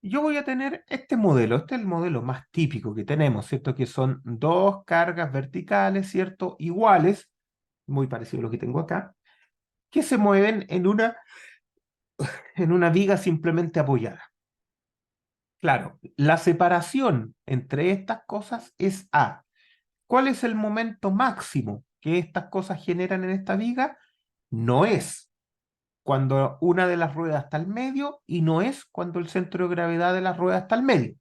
yo voy a tener este modelo. Este es el modelo más típico que tenemos, ¿cierto? Que son dos cargas verticales, ¿cierto? Iguales, muy parecido a lo que tengo acá, que se mueven en una viga simplemente apoyada. Claro, la separación entre estas cosas es A. ¿Cuál es el momento máximo que estas cosas generan en esta viga? No es cuando una de las ruedas está al medio y no es cuando el centro de gravedad de las ruedas está al medio.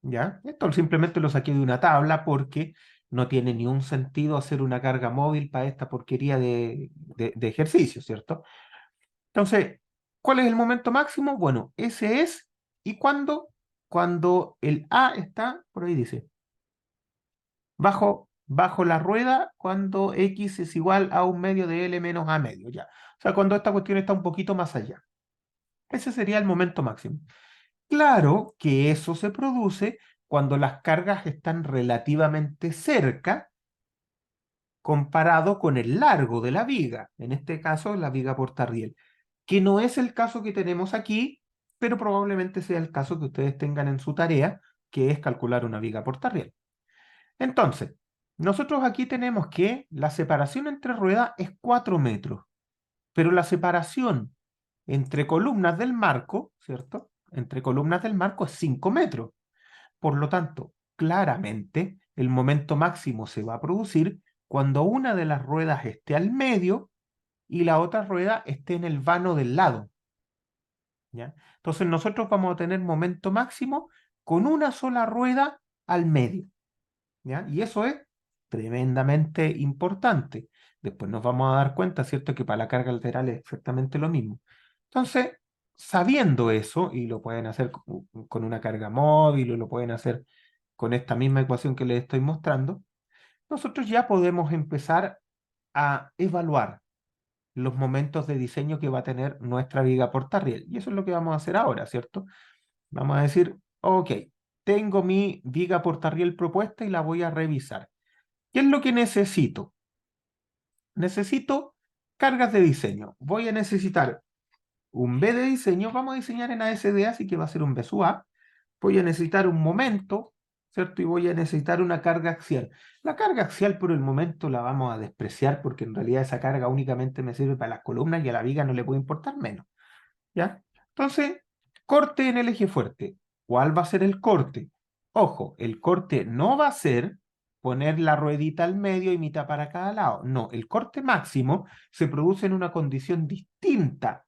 ¿Ya? Esto simplemente lo saqué de una tabla porque no tiene ni un sentido hacer una carga móvil para esta porquería de ejercicio, ¿cierto? Entonces, ¿cuál es el momento máximo? Bueno, ese es, ¿y cuándo? Cuando el A está, por ahí dice, bajo la rueda, cuando X es igual a un medio de L menos A medio, ya. O sea, cuando esta cuestión está un poquito más allá. Ese sería el momento máximo. Claro que eso se produce cuando las cargas están relativamente cerca comparado con el largo de la viga, en este caso la viga portarriel, que no es el caso que tenemos aquí, pero probablemente sea el caso que ustedes tengan en su tarea, que es calcular una viga portarriel. Entonces, nosotros aquí tenemos que la separación entre ruedas es 4 metros, pero la separación entre columnas del marco, ¿cierto? Entre columnas del marco es 5 metros. Por lo tanto, claramente el momento máximo se va a producir cuando una de las ruedas esté al medio y la otra rueda esté en el vano del lado, ¿ya? Entonces nosotros vamos a tener momento máximo con una sola rueda al medio, ¿ya? Y eso es tremendamente importante. Después nos vamos a dar cuenta, ¿cierto?, que para la carga lateral es exactamente lo mismo. Entonces, sabiendo eso, y lo pueden hacer con una carga móvil o lo pueden hacer con esta misma ecuación que les estoy mostrando, nosotros ya podemos empezar a evaluar los momentos de diseño que va a tener nuestra viga portarriel. Y eso es lo que vamos a hacer ahora, ¿cierto? Vamos a decir, ok, tengo mi viga portarriel propuesta y la voy a revisar. ¿Qué es lo que necesito? Necesito cargas de diseño. Voy a necesitar un B de diseño. Vamos a diseñar en ASD, así que va a ser un B sub A. Voy a necesitar un momento, ¿cierto? Y voy a necesitar una carga axial. La carga axial por el momento la vamos a despreciar porque en realidad esa carga únicamente me sirve para las columnas y a la viga no le puede importar menos, ¿ya? Entonces, corte en el eje fuerte. ¿Cuál va a ser el corte? Ojo, el corte no va a ser poner la ruedita al medio y mitad para cada lado. No, el corte máximo se produce en una condición distinta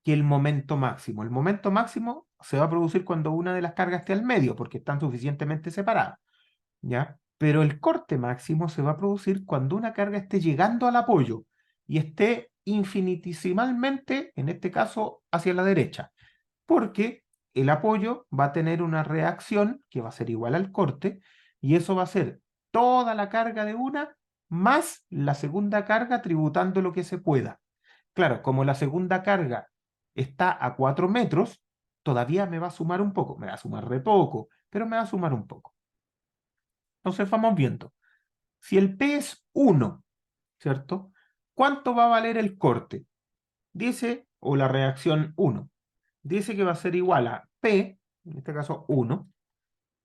que el momento máximo. El momento máximo se va a producir cuando una de las cargas esté al medio, porque están suficientemente separadas, ¿ya? Pero el corte máximo se va a producir cuando una carga esté llegando al apoyo y esté infinitesimalmente, en este caso, hacia la derecha, porque el apoyo va a tener una reacción que va a ser igual al corte, y eso va a ser toda la carga de una más la segunda carga tributando lo que se pueda. Claro, como la segunda carga está a 4 metros, todavía me va a sumar un poco, me va a sumar re poco, pero me va a sumar un poco. Entonces vamos viendo. Si el P es 1, ¿cierto? ¿Cuánto va a valer el corte? Dice, o la reacción 1, dice que va a ser igual a P, en este caso 1,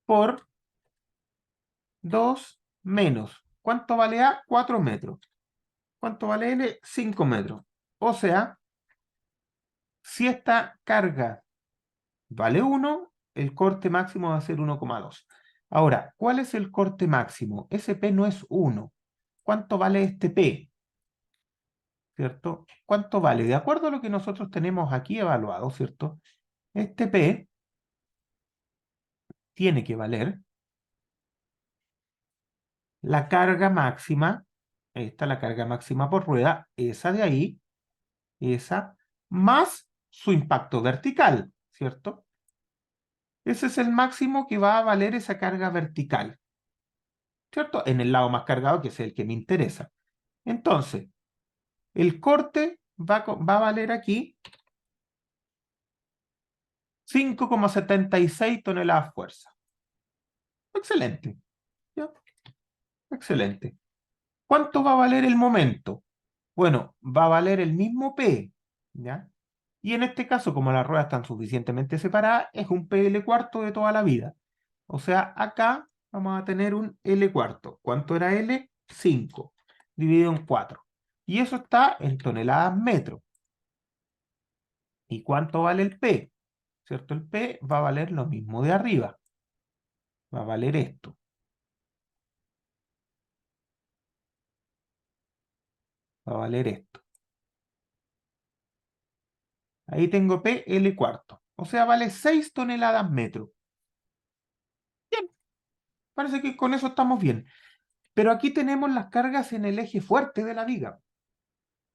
por 2 menos. ¿Cuánto vale A? 4 metros. ¿Cuánto vale L? 5 metros. O sea, si esta carga vale 1, el corte máximo va a ser 1,2. Ahora, ¿cuál es el corte máximo? Ese P no es 1. ¿Cuánto vale este P? ¿Cierto? ¿Cuánto vale? De acuerdo a lo que nosotros tenemos aquí evaluado, ¿cierto? Este P tiene que valer la carga máxima, esta la carga máxima por rueda, esa de ahí, esa, más su impacto vertical, ¿cierto? Ese es el máximo que va a valer esa carga vertical, ¿cierto? En el lado más cargado, que es el que me interesa. Entonces, el corte va a valer aquí 5,76 toneladas fuerza. Excelente, ¿ya? Excelente. ¿Cuánto va a valer el momento? Bueno, va a valer el mismo P, ¿ya? Y en este caso, como las ruedas están suficientemente separadas, es un PL cuarto de toda la vida. O sea, acá vamos a tener un L cuarto. ¿Cuánto era L? 5, dividido en 4. Y eso está en toneladas metro. ¿Y cuánto vale el P? ¿Cierto? El P va a valer lo mismo de arriba. Va a valer esto. Va a valer esto. Ahí tengo P, L cuarto. O sea, vale 6 toneladas metro. Bien, parece que con eso estamos bien. Pero aquí tenemos las cargas en el eje fuerte de la viga.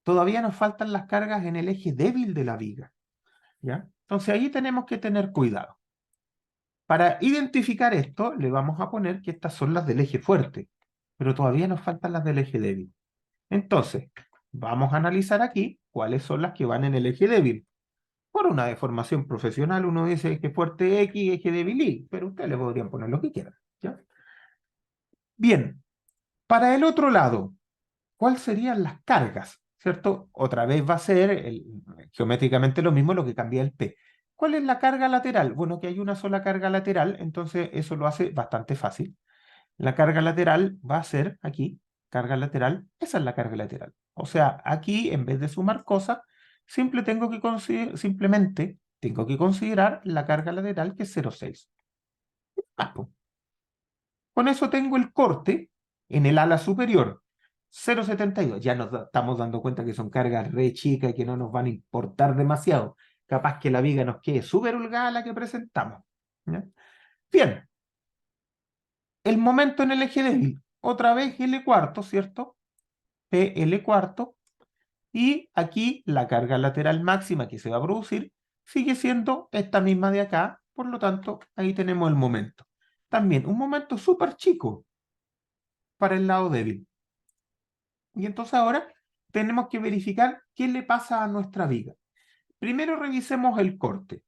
Todavía nos faltan las cargas en el eje débil de la viga. ¿Ya? Entonces ahí tenemos que tener cuidado. Para identificar esto, le vamos a poner que estas son las del eje fuerte, pero todavía nos faltan las del eje débil. Entonces, vamos a analizar aquí cuáles son las que van en el eje débil. Por una deformación profesional, uno dice eje fuerte X, eje débil Y, pero ustedes le podrían poner lo que quieran. ¿Ya? Bien, para el otro lado, ¿cuáles serían las cargas? ¿Cierto? Otra vez va a ser geométricamente lo mismo, lo que cambia el P. ¿Cuál es la carga lateral? Bueno, que hay una sola carga lateral, entonces eso lo hace bastante fácil. La carga lateral va a ser aquí, carga lateral, esa es la carga lateral. O sea, aquí en vez de sumar cosas, simplemente tengo que considerar la carga lateral que es 0,6. Ah, pues, con eso tengo el corte en el ala superior, 0,72. Ya nos estamos dando cuenta que son cargas re chicas y que no nos van a importar demasiado. Capaz que la viga nos quede súper holgada la que presentamos. ¿Ya? Bien, el momento en el eje débil. Otra vez L cuarto, ¿cierto? PL cuarto. Y aquí la carga lateral máxima que se va a producir sigue siendo esta misma de acá. Por lo tanto, ahí tenemos el momento. También un momento súper chico para el lado débil. Y entonces ahora tenemos que verificar qué le pasa a nuestra viga. Primero revisemos el corte.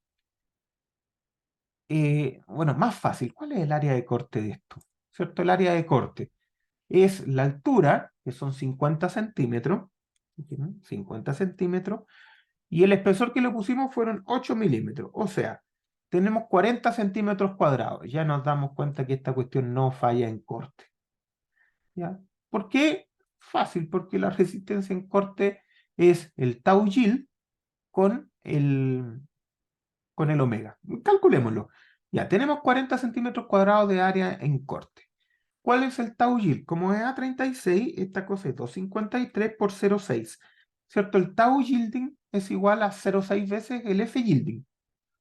Bueno, más fácil. ¿Cuál es el área de corte de esto? ¿Cierto? El área de corte es la altura, que son 50 centímetros, 50 centímetros, y el espesor que le pusimos fueron 8 milímetros. O sea, tenemos 40 centímetros cuadrados. Ya nos damos cuenta que esta cuestión no falla en corte. ¿Ya? ¿Por qué? Fácil, porque la resistencia en corte es el tau yield con el omega. Calculémoslo. Ya, tenemos 40 centímetros cuadrados de área en corte. ¿Cuál es el tau yield? Como es A36, esta cosa es 253 por 0,6. ¿Cierto? El tau yielding es igual a 0,6 veces el F yielding.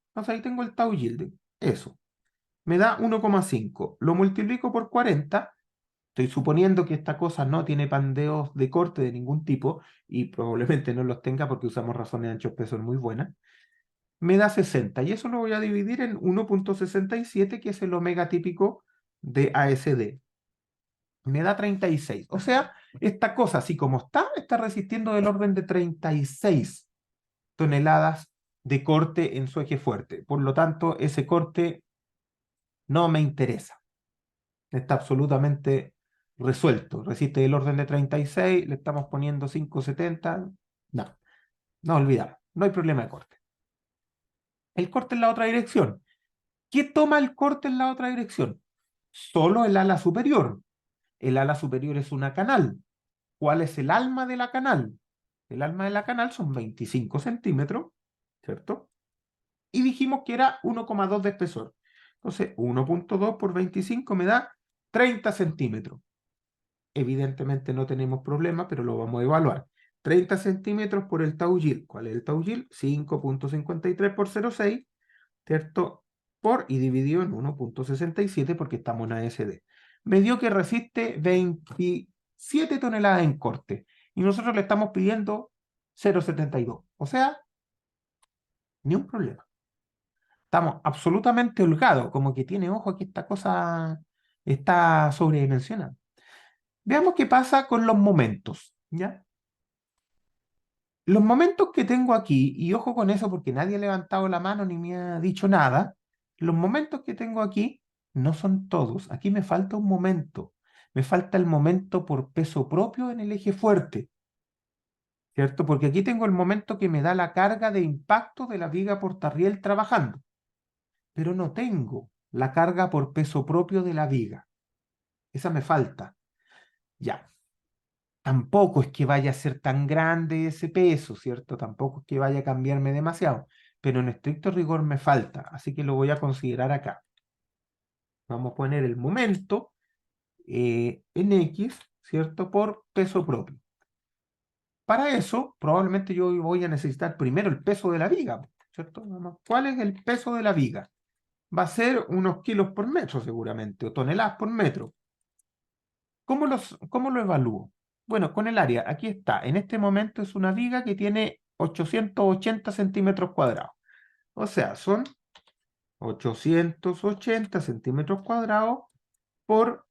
Entonces ahí tengo el tau yielding. Eso. Me da 1,5. Lo multiplico por 40. Estoy suponiendo que esta cosa no tiene pandeos de corte de ningún tipo y probablemente no los tenga porque usamos razones de ancho espesor muy buenas. Me da 60 y eso lo voy a dividir en 1,67, que es el omega típico de ASD. Me da 36. O sea, esta cosa, así como está resistiendo del orden de 36 toneladas de corte en su eje fuerte. Por lo tanto, ese corte no me interesa. Está absolutamente resuelto. Resiste del orden de 36, le estamos poniendo 5,70. No, no olvidamos. No hay problema de corte. El corte en la otra dirección. ¿Qué toma el corte en la otra dirección? Solo el ala superior. El ala superior es una canal. ¿Cuál es el alma de la canal? El alma de la canal son 25 centímetros, ¿cierto? Y dijimos que era 1,2 de espesor. Entonces, 1,2 por 25 me da 30 centímetros. Evidentemente no tenemos problema, pero lo vamos a evaluar. 30 centímetros por el tau yield. ¿Cuál es el tau yield? 5,53 por 0,6, ¿cierto? Y dividido en 1,67 porque estamos en ASD. Me dio que resiste 27 toneladas en corte. Y nosotros le estamos pidiendo 0,72. O sea, ni un problema. Estamos absolutamente holgados, como que tiene ojo que esta cosa está sobredimensionada. Veamos qué pasa con los momentos, ¿ya? Los momentos que tengo aquí, y ojo con eso porque nadie ha levantado la mano ni me ha dicho nada, los momentos que tengo aquí no son todos. Aquí me falta un momento. Me falta el momento por peso propio en el eje fuerte. ¿cierto? Porque aquí tengo el momento que me da la carga de impacto de la viga portarriel trabajando, pero no tengo la carga por peso propio de la viga. Esa me falta. Ya. Tampoco es que vaya a ser tan grande ese peso, ¿cierto? Tampoco es que vaya a cambiarme demasiado, pero en estricto rigor me falta, así que lo voy a considerar acá. Vamos a poner el momento en X, ¿cierto? Por peso propio. Para eso, probablemente yo voy a necesitar primero el peso de la viga, ¿cierto? ¿Cuál es el peso de la viga? Va a ser unos kilos por metro seguramente, o toneladas por metro. ¿Cómo lo evalúo? Bueno, con el área, aquí está. En este momento es una viga que tiene 880 centímetros cuadrados. O sea, son 880 centímetros cuadrados por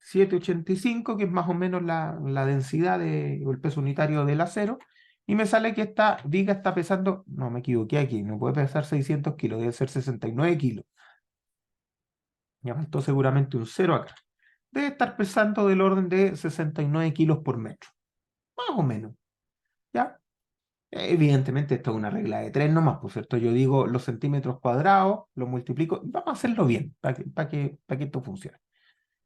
785, que es más o menos la densidad o el peso unitario del acero. Y me sale que esta viga está pesando, no me equivoqué aquí, no puede pesar 600 kilos, debe ser 69 kilos. Ya faltó seguramente un cero acá. Debe estar pesando del orden de 69 kilos por metro. Más o menos. ¿Ya? Evidentemente esto es una regla de tres nomás, por cierto. Yo digo los centímetros cuadrados, lo multiplico. Vamos a hacerlo bien para que esto funcione.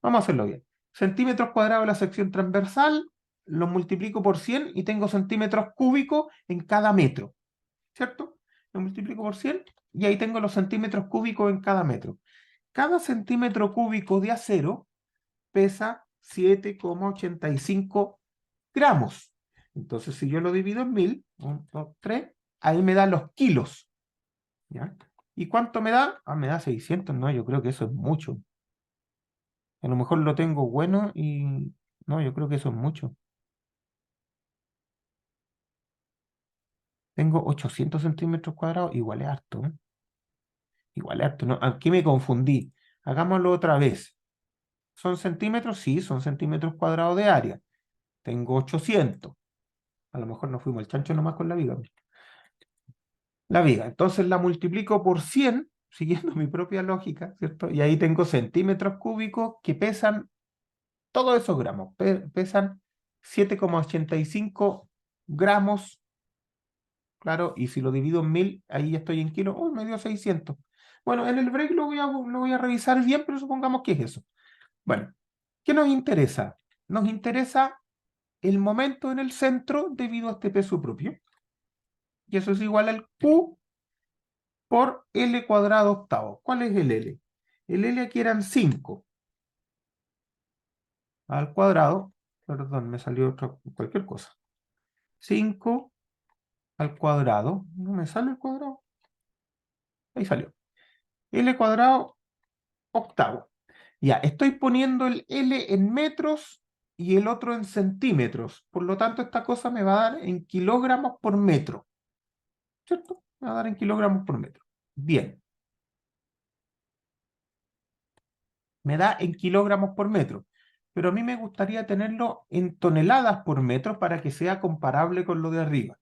Vamos a hacerlo bien. Centímetros cuadrados de la sección transversal, lo multiplico por 100 y tengo centímetros cúbicos en cada metro. ¿Cierto? Lo multiplico por 100 y ahí tengo los centímetros cúbicos en cada metro. Cada centímetro cúbico de acero pesa 7,85 gramos. Entonces, si yo lo divido en 1000, 1, 2, 3, ahí me da los kilos. ¿Ya? ¿Y cuánto me da? Ah, me da 600. No, yo creo que eso es mucho. A lo mejor lo tengo bueno y... No, yo creo que eso es mucho. Tengo 800 centímetros cuadrados, igual es harto, ¿eh? Igual es harto. No, aquí me confundí. Hagámoslo otra vez. ¿Son centímetros? Sí, son centímetros cuadrados de área. Tengo 800. A lo mejor nos fuimos el chancho nomás con la viga. La viga. Entonces la multiplico por 100, siguiendo mi propia lógica, ¿cierto? Y ahí tengo centímetros cúbicos que pesan todos esos gramos. Pesan 7,85 gramos, claro, y si lo divido en 1000, ahí ya estoy en kilos. Oh, me dio 600. Bueno, en el break lo voy a revisar bien, pero supongamos que es eso. Bueno, ¿qué nos interesa? Nos interesa el momento en el centro debido a este peso propio. Y eso es igual al Q por L cuadrado octavo. ¿Cuál es el L? El L aquí eran 5 al cuadrado, perdón, me salió cualquier cosa. 5 al cuadrado, no me sale el cuadrado, ahí salió. L cuadrado octavo. Ya, estoy poniendo el L en metros y el otro en centímetros. Por lo tanto, esta cosa me va a dar en kilogramos por metro. ¿Cierto? Me va a dar en kilogramos por metro. Bien, me da en kilogramos por metro, pero a mí me gustaría tenerlo en toneladas por metro para que sea comparable con lo de arriba.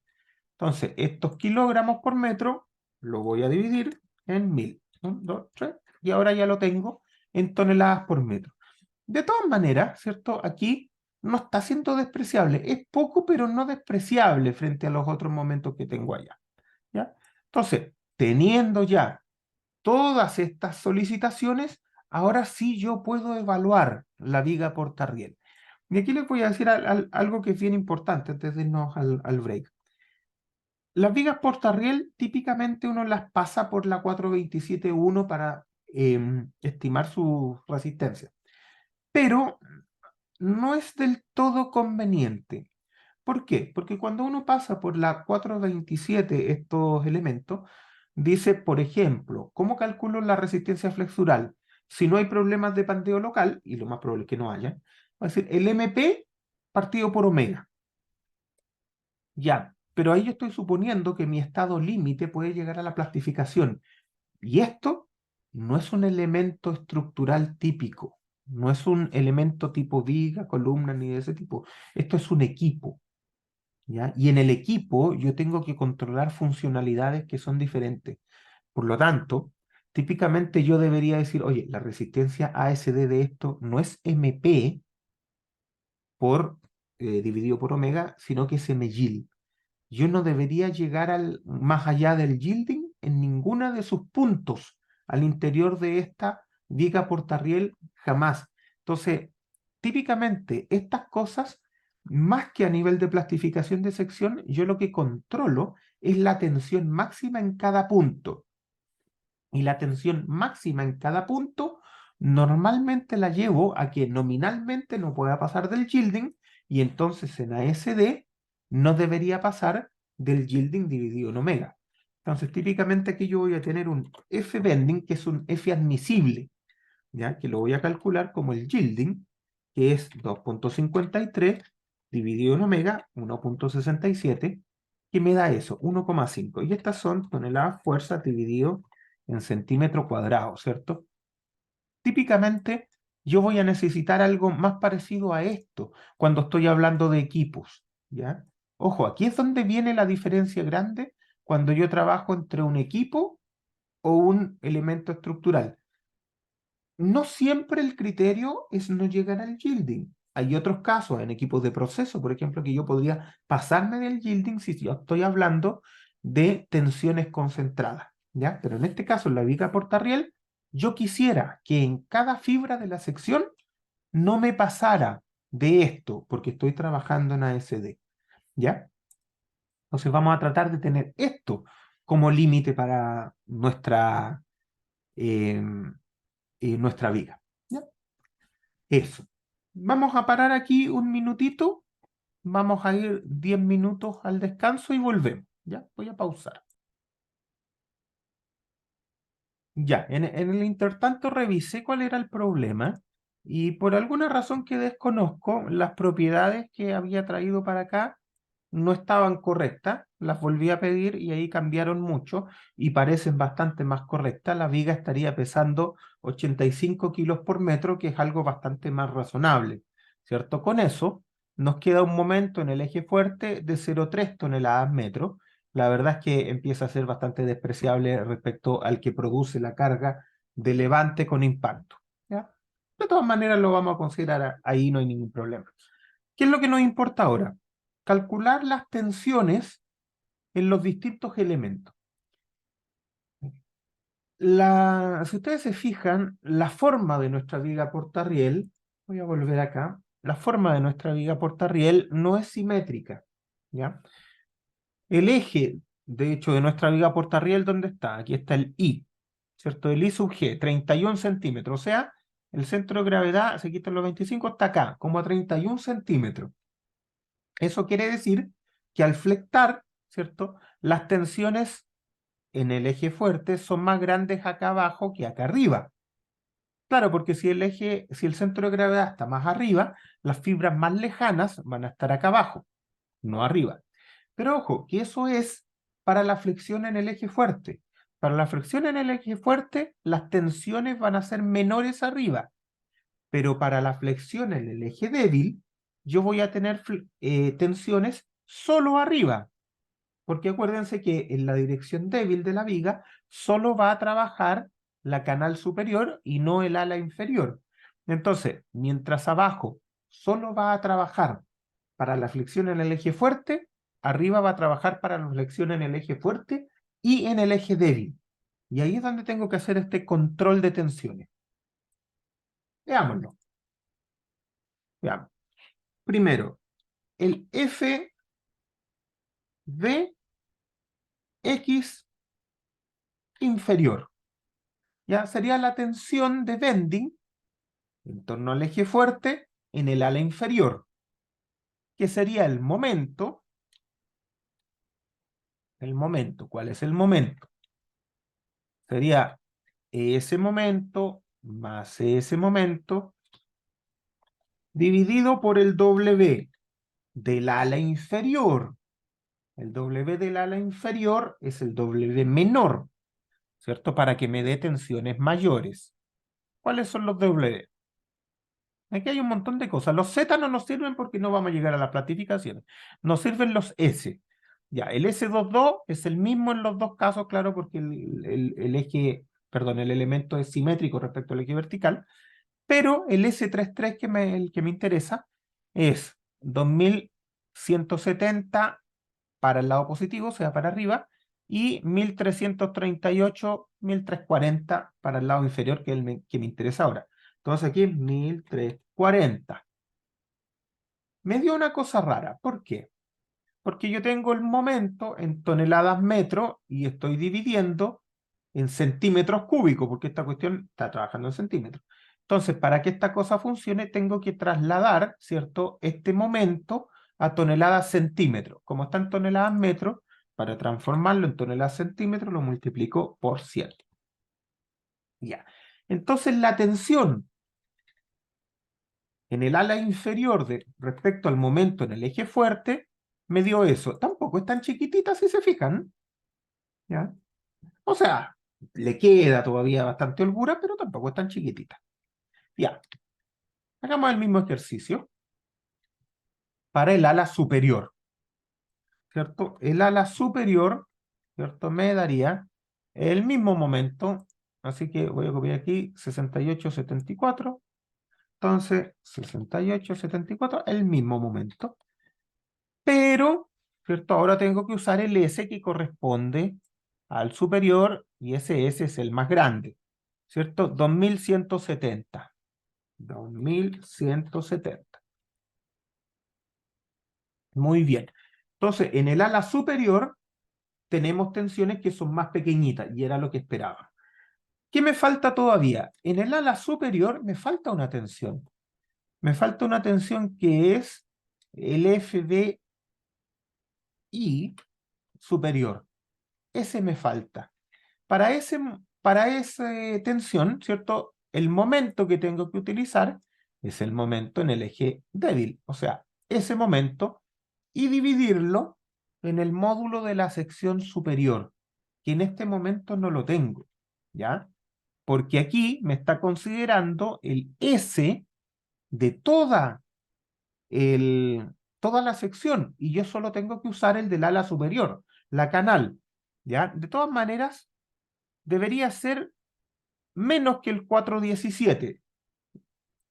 Entonces, estos kilogramos por metro lo voy a dividir en 1000. 1, 2, 3, y ahora ya lo tengo en toneladas por metro. De todas maneras, ¿cierto? Aquí no está siendo despreciable. Es poco, pero no despreciable frente a los otros momentos que tengo allá. ¿Ya? Entonces, teniendo ya todas estas solicitaciones, ahora sí yo puedo evaluar la viga portarriel. Y aquí les voy a decir algo que es bien importante antes de irnos al break. Las vigas portarriel típicamente uno las pasa por la 427.1 para estimar su resistencia, pero no es del todo conveniente. ¿Por qué? Porque cuando uno pasa por la 427 estos elementos, dice, por ejemplo, ¿cómo calculo la resistencia flexural? Si no hay problemas de pandeo local, y lo más probable es que no haya, va a decir el MP partido por omega. Ya, pero ahí yo estoy suponiendo que mi estado límite puede llegar a la plastificación. Y esto no es un elemento estructural típico, no es un elemento tipo viga, columna, ni de ese tipo. Esto es un equipo. ¿Ya? Y en el equipo yo tengo que controlar funcionalidades que son diferentes. Por lo tanto, típicamente yo debería decir, oye, la resistencia ASD de esto no es MP por dividido por omega, sino que se me yield. Yo no debería llegar más allá del yielding en ninguna de sus puntos al interior de esta viga portarriel, jamás. Entonces, típicamente estas cosas, más que a nivel de plastificación de sección, yo lo que controlo es la tensión máxima en cada punto. Y la tensión máxima en cada punto normalmente la llevo a que nominalmente no pueda pasar del yielding, y entonces en ASD no debería pasar del yielding dividido en omega. Entonces típicamente aquí yo voy a tener un F bending, que es un F admisible, ¿ya? Que lo voy a calcular como el yielding, que es 2.53 dividido en omega, 1.67, que me da eso, 1,5. Y estas son toneladas fuerzas dividido en centímetro cuadrado, ¿cierto? Típicamente yo voy a necesitar algo más parecido a esto cuando estoy hablando de equipos, ¿ya? Ojo, aquí es donde viene la diferencia grande cuando yo trabajo entre un equipo o un elemento estructural. No siempre el criterio es no llegar al yielding. Hay otros casos en equipos de proceso, por ejemplo, que yo podría pasarme del yielding si yo estoy hablando de tensiones concentradas, ¿ya? Pero en este caso, en la viga portarriel, yo quisiera que en cada fibra de la sección no me pasara de esto, porque estoy trabajando en ASD, ¿ya? Entonces vamos a tratar de tener esto como límite para nuestra viga, ¿ya? Eso. Vamos a parar aquí un minutito. Vamos a ir 10 minutos al descanso y volvemos. Ya, voy a pausar. Ya, en el intertanto revisé cuál era el problema y por alguna razón que desconozco, las propiedades que había traído para acá no estaban correctas. Las volví a pedir y ahí cambiaron mucho y parecen bastante más correctas. La viga estaría pesando 85 kilos por metro, que es algo bastante más razonable, ¿cierto? Con eso nos queda un momento en el eje fuerte de 0,3 toneladas metro. La verdad es que empieza a ser bastante despreciable respecto al que produce la carga de levante con impacto, ¿ya? De todas maneras lo vamos a considerar ahí, no hay ningún problema. ¿Qué es lo que nos importa ahora? Calcular las tensiones en los distintos elementos. Si ustedes se fijan, la forma de nuestra viga portarriel, voy a volver acá, la forma de nuestra viga portarriel no es simétrica, ¿ya? El eje, de hecho, de nuestra viga portarriel, ¿dónde está? Aquí está el I, ¿cierto? El I sub G, 31 centímetros, o sea, el centro de gravedad, se quitan los 25, está acá, como a 31 centímetros. Eso quiere decir que al flectar, ¿cierto? Las tensiones en el eje fuerte son más grandes acá abajo que acá arriba. Claro, porque si el centro de gravedad está más arriba, las fibras más lejanas van a estar acá abajo, no arriba. Pero ojo, que eso es para la flexión en el eje fuerte. Para la flexión en el eje fuerte, las tensiones van a ser menores arriba, pero para la flexión en el eje débil, yo voy a tener tensiones solo arriba, porque acuérdense que en la dirección débil de la viga solo va a trabajar la canal superior y no el ala inferior. Entonces, mientras abajo solo va a trabajar para la flexión en el eje fuerte, arriba va a trabajar para la flexión en el eje fuerte y en el eje débil. Y ahí es donde tengo que hacer este control de tensiones. Veámoslo. Veamos. Primero, el FVX inferior. Ya sería la tensión de bending en torno al eje fuerte en el ala inferior, que sería el momento. El momento, ¿cuál es el momento? Sería ese momento más ese momento dividido por el W del ala inferior. El W del ala inferior es el W menor, ¿cierto? Para que me dé tensiones mayores. ¿Cuáles son los W? Aquí hay un montón de cosas. Los Z no nos sirven porque no vamos a llegar a las platificaciones. Nos sirven los S. Ya, el S22 es el mismo en los dos casos, claro, porque el eje, perdón, el elemento es simétrico respecto al eje vertical, pero el S33 el que me interesa es 2170 para el lado positivo, o sea, para arriba, y 1338, 1340 para el lado inferior, que es el que me interesa ahora. Entonces aquí 1340. Me dio una cosa rara. ¿Por qué? Porque yo tengo el momento en toneladas metro y estoy dividiendo en centímetros cúbicos, porque esta cuestión está trabajando en centímetros. Entonces, para que esta cosa funcione, tengo que trasladar, ¿cierto?, este momento a toneladas centímetros. Como está en toneladas metros, para transformarlo en toneladas centímetros, lo multiplico por 100. Ya. Entonces, la tensión en el ala inferior respecto al momento en el eje fuerte me dio eso. Tampoco es tan chiquitita si se fijan, ¿ya? O sea, le queda todavía bastante holgura, pero tampoco es tan chiquitita. Ya, hagamos el mismo ejercicio para el ala superior, ¿cierto? El ala superior, ¿cierto? Me daría el mismo momento, así que voy a copiar aquí 68, 74. Entonces, 68, 74, el mismo momento. Pero, ¿cierto? Ahora tengo que usar el S que corresponde al superior y ese S es el más grande, ¿cierto? 2170. 2170. Muy bien. Entonces, en el ala superior tenemos tensiones que son más pequeñitas y era lo que esperaba. ¿Qué me falta todavía? En el ala superior me falta una tensión. Me falta una tensión que es el FBI superior. Ese me falta. Para esa tensión, ¿cierto? El momento que tengo que utilizar es el momento en el eje débil, o sea, ese momento, y dividirlo en el módulo de la sección superior, que en este momento no lo tengo, ¿ya? Porque aquí me está considerando el S de toda la sección, y yo solo tengo que usar el del ala superior, la canal, ¿ya? De todas maneras, debería ser menos que el 417.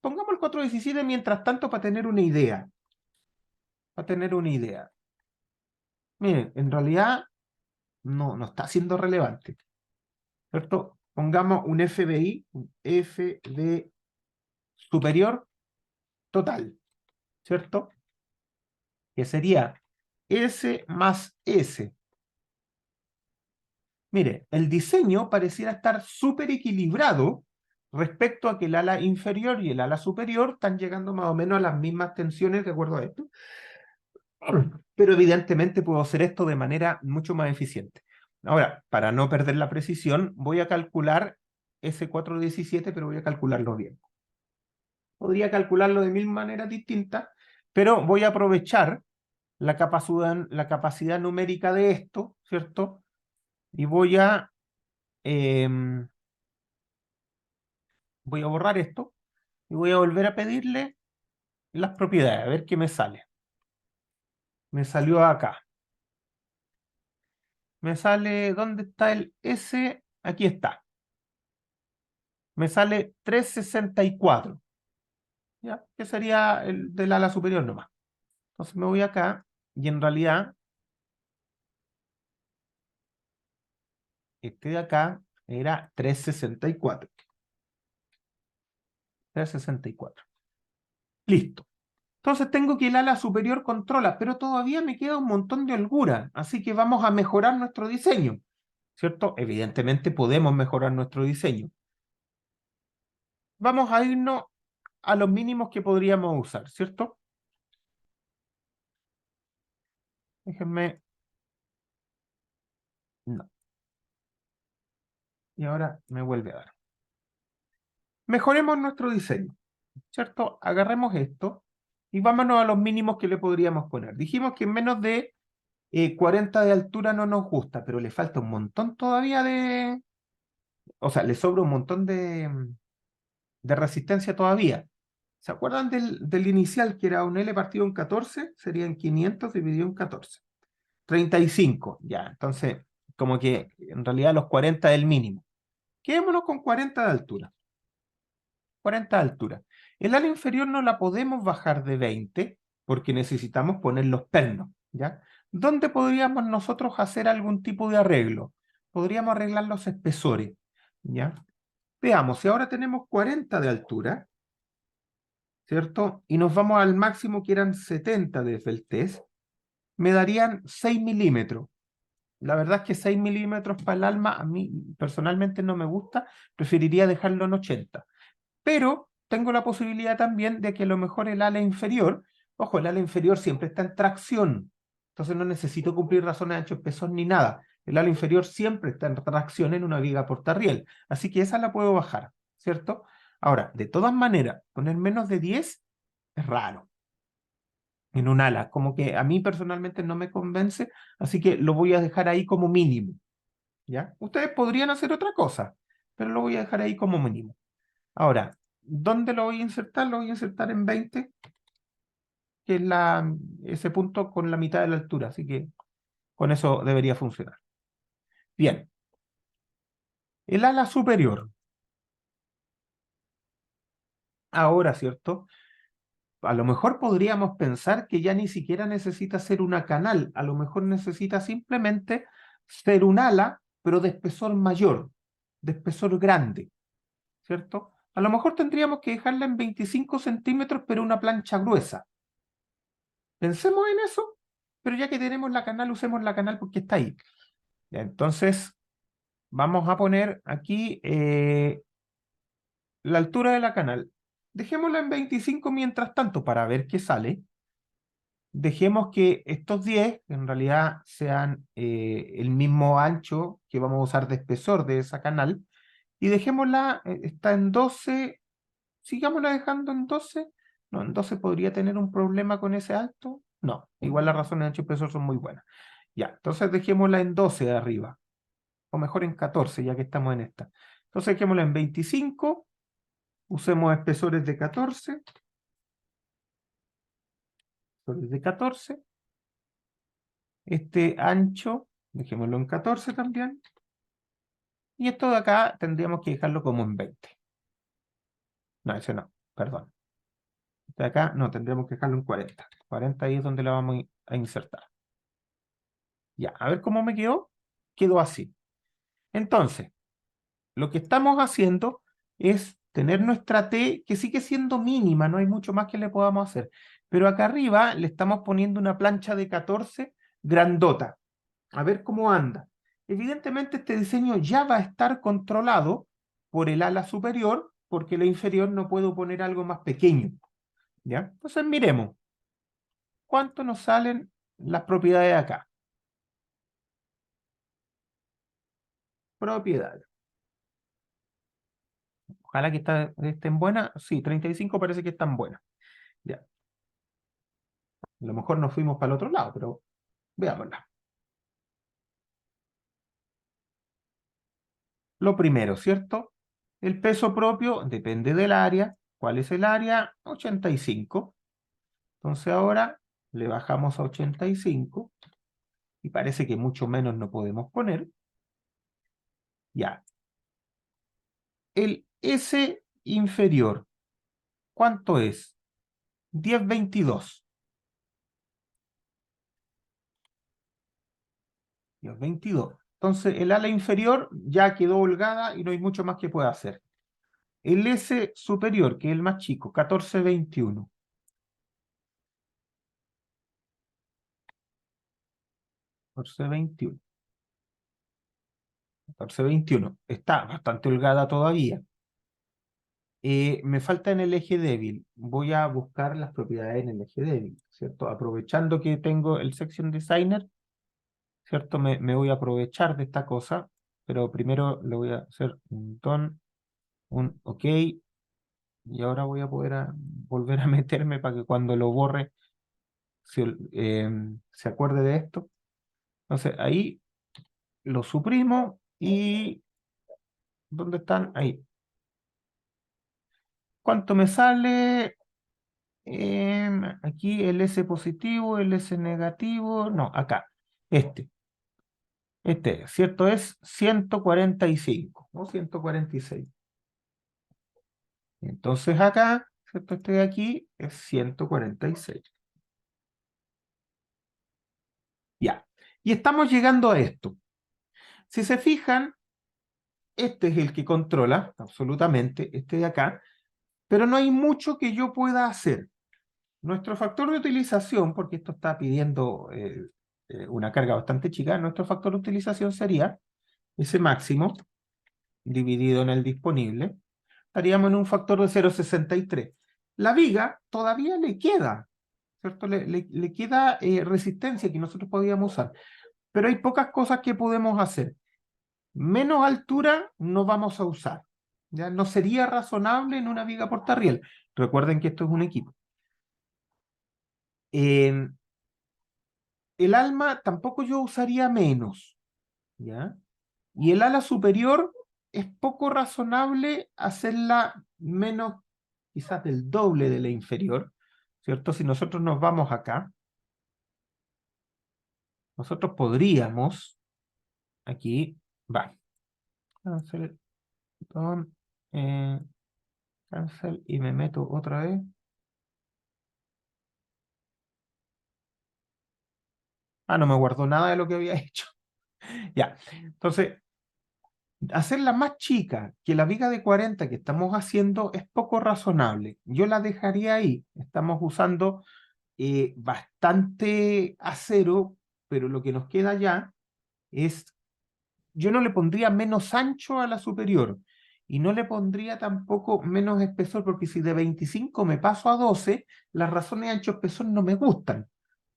Pongamos el 417 mientras tanto para tener una idea. Para tener una idea. Miren, en realidad no está siendo relevante, ¿cierto? Pongamos un FBI, un FB superior total, ¿cierto? Que sería S más S. Mire, el diseño pareciera estar súper equilibrado respecto a que el ala inferior y el ala superior están llegando más o menos a las mismas tensiones de acuerdo a esto. Pero evidentemente puedo hacer esto de manera mucho más eficiente. Ahora, para no perder la precisión, voy a calcular ese 417, pero voy a calcularlo bien. Podría calcularlo de mil maneras distintas, pero voy a aprovechar la capacidad numérica de esto, ¿cierto? Y voy a borrar esto y voy a volver a pedirle las propiedades, a ver qué me sale. Me salió acá. Me sale, ¿dónde está el S? Aquí está. Me sale 364, ¿ya? Que sería el del ala superior nomás. Entonces me voy acá y en realidad este de acá era 364. 364. Listo. Entonces tengo que el ala superior controla, pero todavía me queda un montón de holgura, así que vamos a mejorar nuestro diseño, ¿cierto? Evidentemente podemos mejorar nuestro diseño. Vamos a irnos a los mínimos que podríamos usar, ¿cierto? Déjenme. No. Y ahora me vuelve a dar. Mejoremos nuestro diseño, ¿cierto? Agarremos esto y vámonos a los mínimos que le podríamos poner. Dijimos que menos de 40 de altura no nos gusta, pero le falta un montón todavía o sea, le sobra un montón de resistencia todavía. ¿Se acuerdan del inicial que era un L partido en 14? Serían 500 dividido en 14. 35, ya. Entonces, como que en realidad los 40 es el mínimo. Quedémonos con 40 de altura. 40 de altura. El ala inferior no la podemos bajar de 20 porque necesitamos poner los pernos, ¿ya? ¿Dónde podríamos nosotros hacer algún tipo de arreglo? Podríamos arreglar los espesores, ¿ya? Veamos, si ahora tenemos 40 de altura, ¿cierto? Y nos vamos al máximo que eran 70 de Feltés, me darían 6 milímetros. La verdad es que 6 milímetros para el alma a mí personalmente no me gusta, preferiría dejarlo en 80. Pero tengo la posibilidad también de que a lo mejor el ala inferior, ojo, el ala inferior siempre está en tracción, entonces no necesito cumplir razones de ancho, espesor ni nada. El ala inferior siempre está en tracción en una viga portarriel, así que esa la puedo bajar, ¿cierto? Ahora, de todas maneras, poner menos de 10 es raro en un ala, como que a mí personalmente no me convence, así que lo voy a dejar ahí como mínimo, ¿ya? Ustedes podrían hacer otra cosa, pero lo voy a dejar ahí como mínimo. Ahora, ¿dónde lo voy a insertar? Lo voy a insertar en 20, que es ese punto con la mitad de la altura, así que con eso debería funcionar. Bien, el ala superior. Ahora, ¿cierto? A lo mejor podríamos pensar que ya ni siquiera necesita ser una canal, a lo mejor necesita simplemente ser un ala, pero de espesor mayor, de espesor grande, ¿cierto? A lo mejor tendríamos que dejarla en 25 centímetros, pero una plancha gruesa. Pensemos en eso, pero ya que tenemos la canal, usemos la canal porque está ahí. Ya, entonces, vamos a poner aquí la altura de la canal. Dejémosla en 25 mientras tanto para ver qué sale. Dejemos que estos 10 en realidad sean el mismo ancho que vamos a usar de espesor de esa canal. Y dejémosla, está en 12, sigámosla dejando en 12. No, en 12 podría tener un problema con ese alto. No, igual las razones de ancho y espesor son muy buenas. Ya, entonces dejémosla en 12 de arriba, o mejor en 14, ya que estamos en esta. Entonces dejémosla en 25, usemos espesores de 14, espesores de 14, este ancho, dejémoslo en 14 también, y esto de acá tendríamos que dejarlo como en 20. No, ese no, perdón. Este de acá no, tendríamos que dejarlo en 40. 40 ahí es donde la vamos a insertar. Ya, a ver cómo me quedó. Quedó así. Entonces, lo que estamos haciendo es tener nuestra T que sigue siendo mínima, no hay mucho más que le podamos hacer. Pero acá arriba le estamos poniendo una plancha de 14 grandota. A ver cómo anda. Evidentemente este diseño ya va a estar controlado por el ala superior, porque la inferior no puedo poner algo más pequeño. ¿Ya? Entonces miremos cuánto nos salen las propiedades de acá. Propiedades. Ojalá que estén buenas. Sí, 35 parece que están buenas. Ya. A lo mejor nos fuimos para el otro lado, pero veámosla. Lo primero, ¿cierto? El peso propio depende del área. ¿Cuál es el área? 85. Entonces ahora le bajamos a 85 y parece que mucho menos no podemos poner. Ya. El S inferior, ¿cuánto es? 10,22. 10,22. Entonces el ala inferior ya quedó holgada y no hay mucho más que pueda hacer. El S superior, que es el más chico, 14,21. 14,21. 14,21. Está bastante holgada todavía. Me falta en el eje débil. Voy a buscar las propiedades en el eje débil, ¿cierto? Aprovechando que tengo el Section Designer, ¿cierto? Me voy a aprovechar de esta cosa, pero primero le voy a hacer un don, un OK, y ahora voy a poder volver a meterme para que cuando lo borre se acuerde de esto. Entonces ahí lo suprimo y ¿dónde están? Ahí. ¿Cuánto me sale? Aquí el S positivo, el S negativo, no, acá, ¿cierto? Es 145, ¿no? 146. Entonces acá, ¿cierto? Este de aquí es 146. Y estamos llegando a esto. Si se fijan, este es el que controla absolutamente, este de acá, pero no hay mucho que yo pueda hacer. Nuestro factor de utilización, porque esto está pidiendo una carga bastante chica, nuestro factor de utilización sería ese máximo dividido en el disponible. Estaríamos en un factor de 0,63. La viga todavía le queda, ¿cierto? Le queda resistencia que nosotros podíamos usar, pero hay pocas cosas que podemos hacer. Menos altura no vamos a usar. ¿Ya? No sería razonable en una viga portarriel. Recuerden que esto es un equipo. Eh, el alma tampoco yo usaría menos. ¿Ya? Y el ala superior es poco razonable hacerla menos, quizás del doble de la inferior, ¿cierto? Si nosotros nos vamos acá, nosotros podríamos, aquí, va, cancel, perdón, cancel y me meto otra vez. Ah, no me guardó nada de lo que había hecho. Ya, entonces, hacerla más chica que la viga de 40 que estamos haciendo es poco razonable. Yo la dejaría ahí. Estamos usando bastante acero, pero lo que nos queda ya es, yo no le pondría menos ancho a la superior y no le pondría tampoco menos espesor, porque si de 25 me paso a 12, las razones de ancho-espesor no me gustan,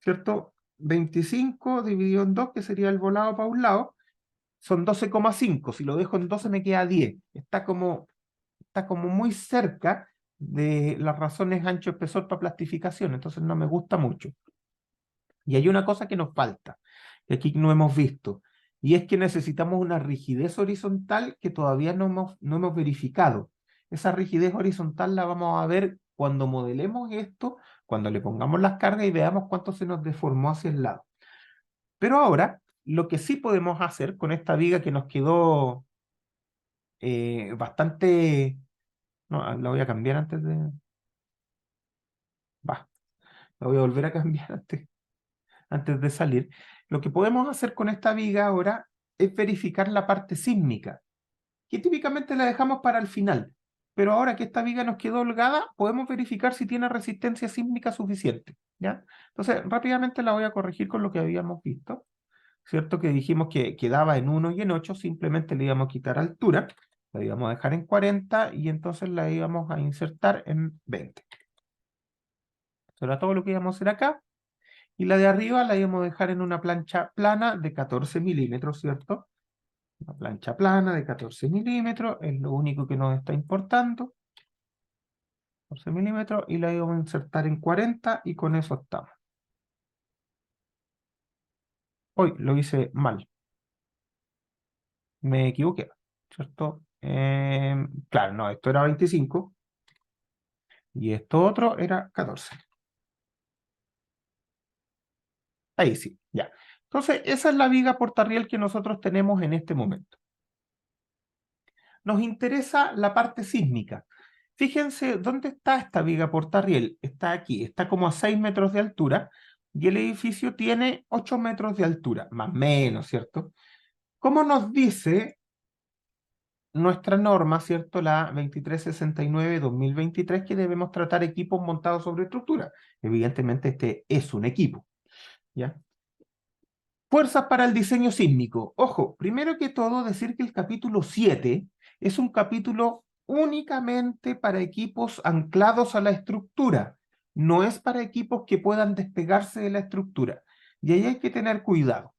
¿cierto? 25 dividido en 2, que sería el volado para un lado, son 12,5. Si lo dejo en 12 me queda 10. Está como muy cerca de las razones ancho-espesor para plastificación, entonces no me gusta mucho. Y hay una cosa que nos falta, que aquí no hemos visto, y es que necesitamos una rigidez horizontal que todavía no hemos verificado. Esa rigidez horizontal la vamos a ver cuando modelemos esto, cuando le pongamos las cargas y veamos cuánto se nos deformó hacia el lado. Pero ahora, lo que sí podemos hacer con esta viga que nos quedó bastante... No, la voy a cambiar antes de... Va, la voy a volver a cambiar antes de salir. Lo que podemos hacer con esta viga ahora es verificar la parte sísmica, que típicamente la dejamos para el final. Pero ahora que esta viga nos quedó holgada, podemos verificar si tiene resistencia sísmica suficiente, ¿ya? Entonces, rápidamente la voy a corregir con lo que habíamos visto, ¿cierto? Que dijimos que quedaba en 1 y en 8, simplemente le íbamos a quitar altura, la íbamos a dejar en 40 y entonces la íbamos a insertar en 20. Eso era todo lo que íbamos a hacer acá. Y la de arriba la íbamos a dejar en una plancha plana de 14 milímetros, ¿cierto? Una plancha plana de 14 milímetros, es lo único que nos está importando. 14 milímetros y la íbamos a insertar en 40 y con eso estamos. Hoy lo hice mal, me equivoqué, ¿cierto? Claro, no, esto era 25 y esto otro era 14. Ahí sí, ya. Entonces, esa es la viga portarriel que nosotros tenemos en este momento. Nos interesa la parte sísmica. Fíjense dónde está esta viga portarriel. Está aquí, está como a 6 metros de altura y el edificio tiene 8 metros de altura, más o menos, ¿cierto? ¿Cómo nos dice nuestra norma, ¿cierto? La 2369-2023, que debemos tratar equipos montados sobre estructura? Evidentemente este es un equipo, ¿ya? Fuerzas para el diseño sísmico. Ojo, primero que todo decir que el capítulo 7 es un capítulo únicamente para equipos anclados a la estructura. No es para equipos que puedan despegarse de la estructura. Y ahí hay que tener cuidado.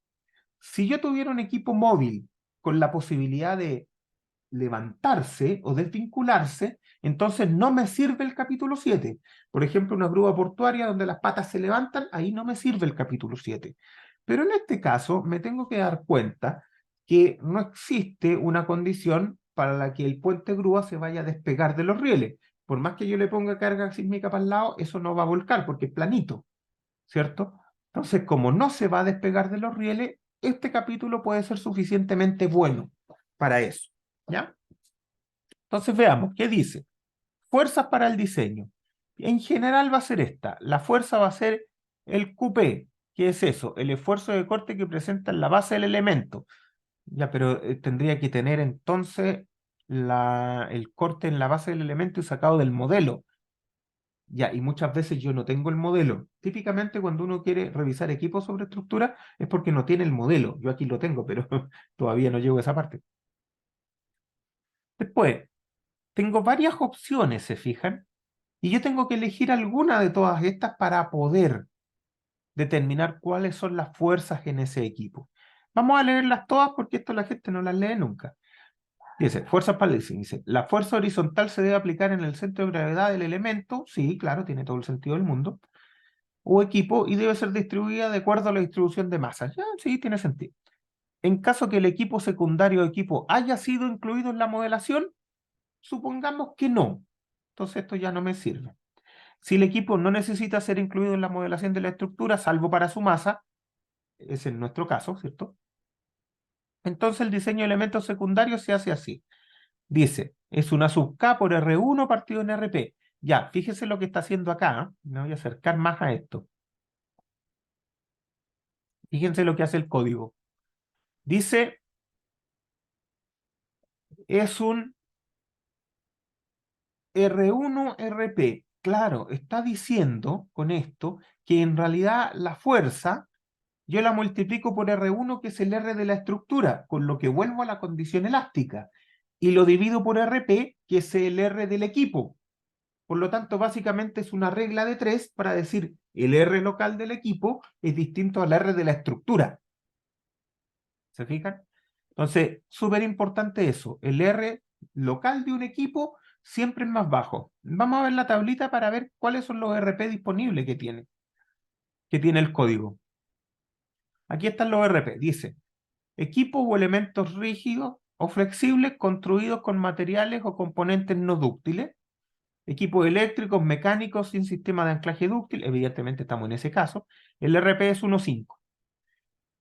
Si yo tuviera un equipo móvil con la posibilidad de levantarse o desvincularse, entonces no me sirve el capítulo 7. Por ejemplo, una grúa portuaria donde las patas se levantan, ahí no me sirve el capítulo 7. Pero en este caso me tengo que dar cuenta que no existe una condición para la que el puente grúa se vaya a despegar de los rieles. Por más que yo le ponga carga sísmica para el lado, eso no va a volcar porque es planito, ¿cierto? Entonces, como no se va a despegar de los rieles, este capítulo puede ser suficientemente bueno para eso, ¿ya? Entonces veamos, ¿qué dice? Fuerzas para el diseño. En general va a ser esta. La fuerza va a ser el QP, ¿Qué es eso? El esfuerzo de corte que presenta en la base del elemento. Ya, pero tendría que tener entonces el corte en la base del elemento y sacado del modelo. Ya, y muchas veces yo no tengo el modelo. Típicamente cuando uno quiere revisar equipos sobre estructura es porque no tiene el modelo. Yo aquí lo tengo, pero todavía no llego a esa parte. Después, tengo varias opciones, ¿se fijan? Y yo tengo que elegir alguna de todas estas para poder determinar cuáles son las fuerzas en ese equipo. Vamos a leerlas todas porque esto la gente no las lee nunca. Dice, fuerza Palesi, dice, la fuerza horizontal se debe aplicar en el centro de gravedad del elemento, sí, claro, tiene todo el sentido del mundo, o equipo, y debe ser distribuida de acuerdo a la distribución de masas. Ya, sí, tiene sentido. En caso que el equipo secundario o equipo haya sido incluido en la modelación, supongamos que no. Entonces esto ya no me sirve. Si el equipo no necesita ser incluido en la modelación de la estructura, salvo para su masa, es en nuestro caso, ¿cierto? Entonces el diseño de elementos secundarios se hace así. Dice, es una sub K por R1 partido en RP. Ya, fíjese lo que está haciendo acá. Me voy a acercar más a esto. Fíjense lo que hace el código. Dice, es un R1 RP. Claro, está diciendo con esto que en realidad la fuerza yo la multiplico por R1, que es el R de la estructura, con lo que vuelvo a la condición elástica. Y lo divido por RP, que es el R del equipo. Por lo tanto, básicamente es una regla de 3 para decir el R local del equipo es distinto al R de la estructura. ¿Se fijan? Entonces, súper importante eso. El R local de un equipo siempre es más bajo. Vamos a ver la tablita para ver cuáles son los RP disponibles que tiene el código. Aquí están los RP. Dice, equipos o elementos rígidos o flexibles construidos con materiales o componentes no dúctiles. Equipos eléctricos, mecánicos sin sistema de anclaje dúctil, evidentemente estamos en ese caso. El RP es 1.5.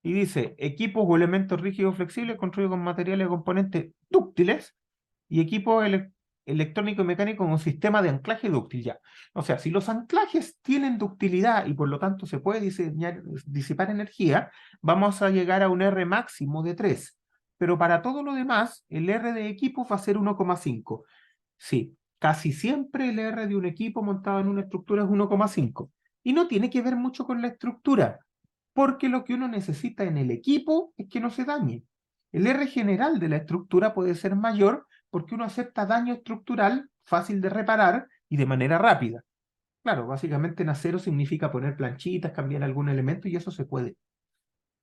Y dice, equipos o elementos rígidos o flexibles construidos con materiales o componentes dúctiles y equipos electrónicos y mecánicos con un sistema de anclaje dúctil. Ya. O sea, si los anclajes tienen ductilidad y por lo tanto se puede disipar energía, vamos a llegar a un R máximo de 3. Pero para todo lo demás, el R de equipo va a ser 1.5. Sí, casi siempre el R de un equipo montado en una estructura es 1.5. Y no tiene que ver mucho con la estructura, porque lo que uno necesita en el equipo es que no se dañe. El R general de la estructura puede ser mayor porque uno acepta daño estructural fácil de reparar y de manera rápida. Claro, básicamente en acero significa poner planchitas, cambiar algún elemento y eso se puede.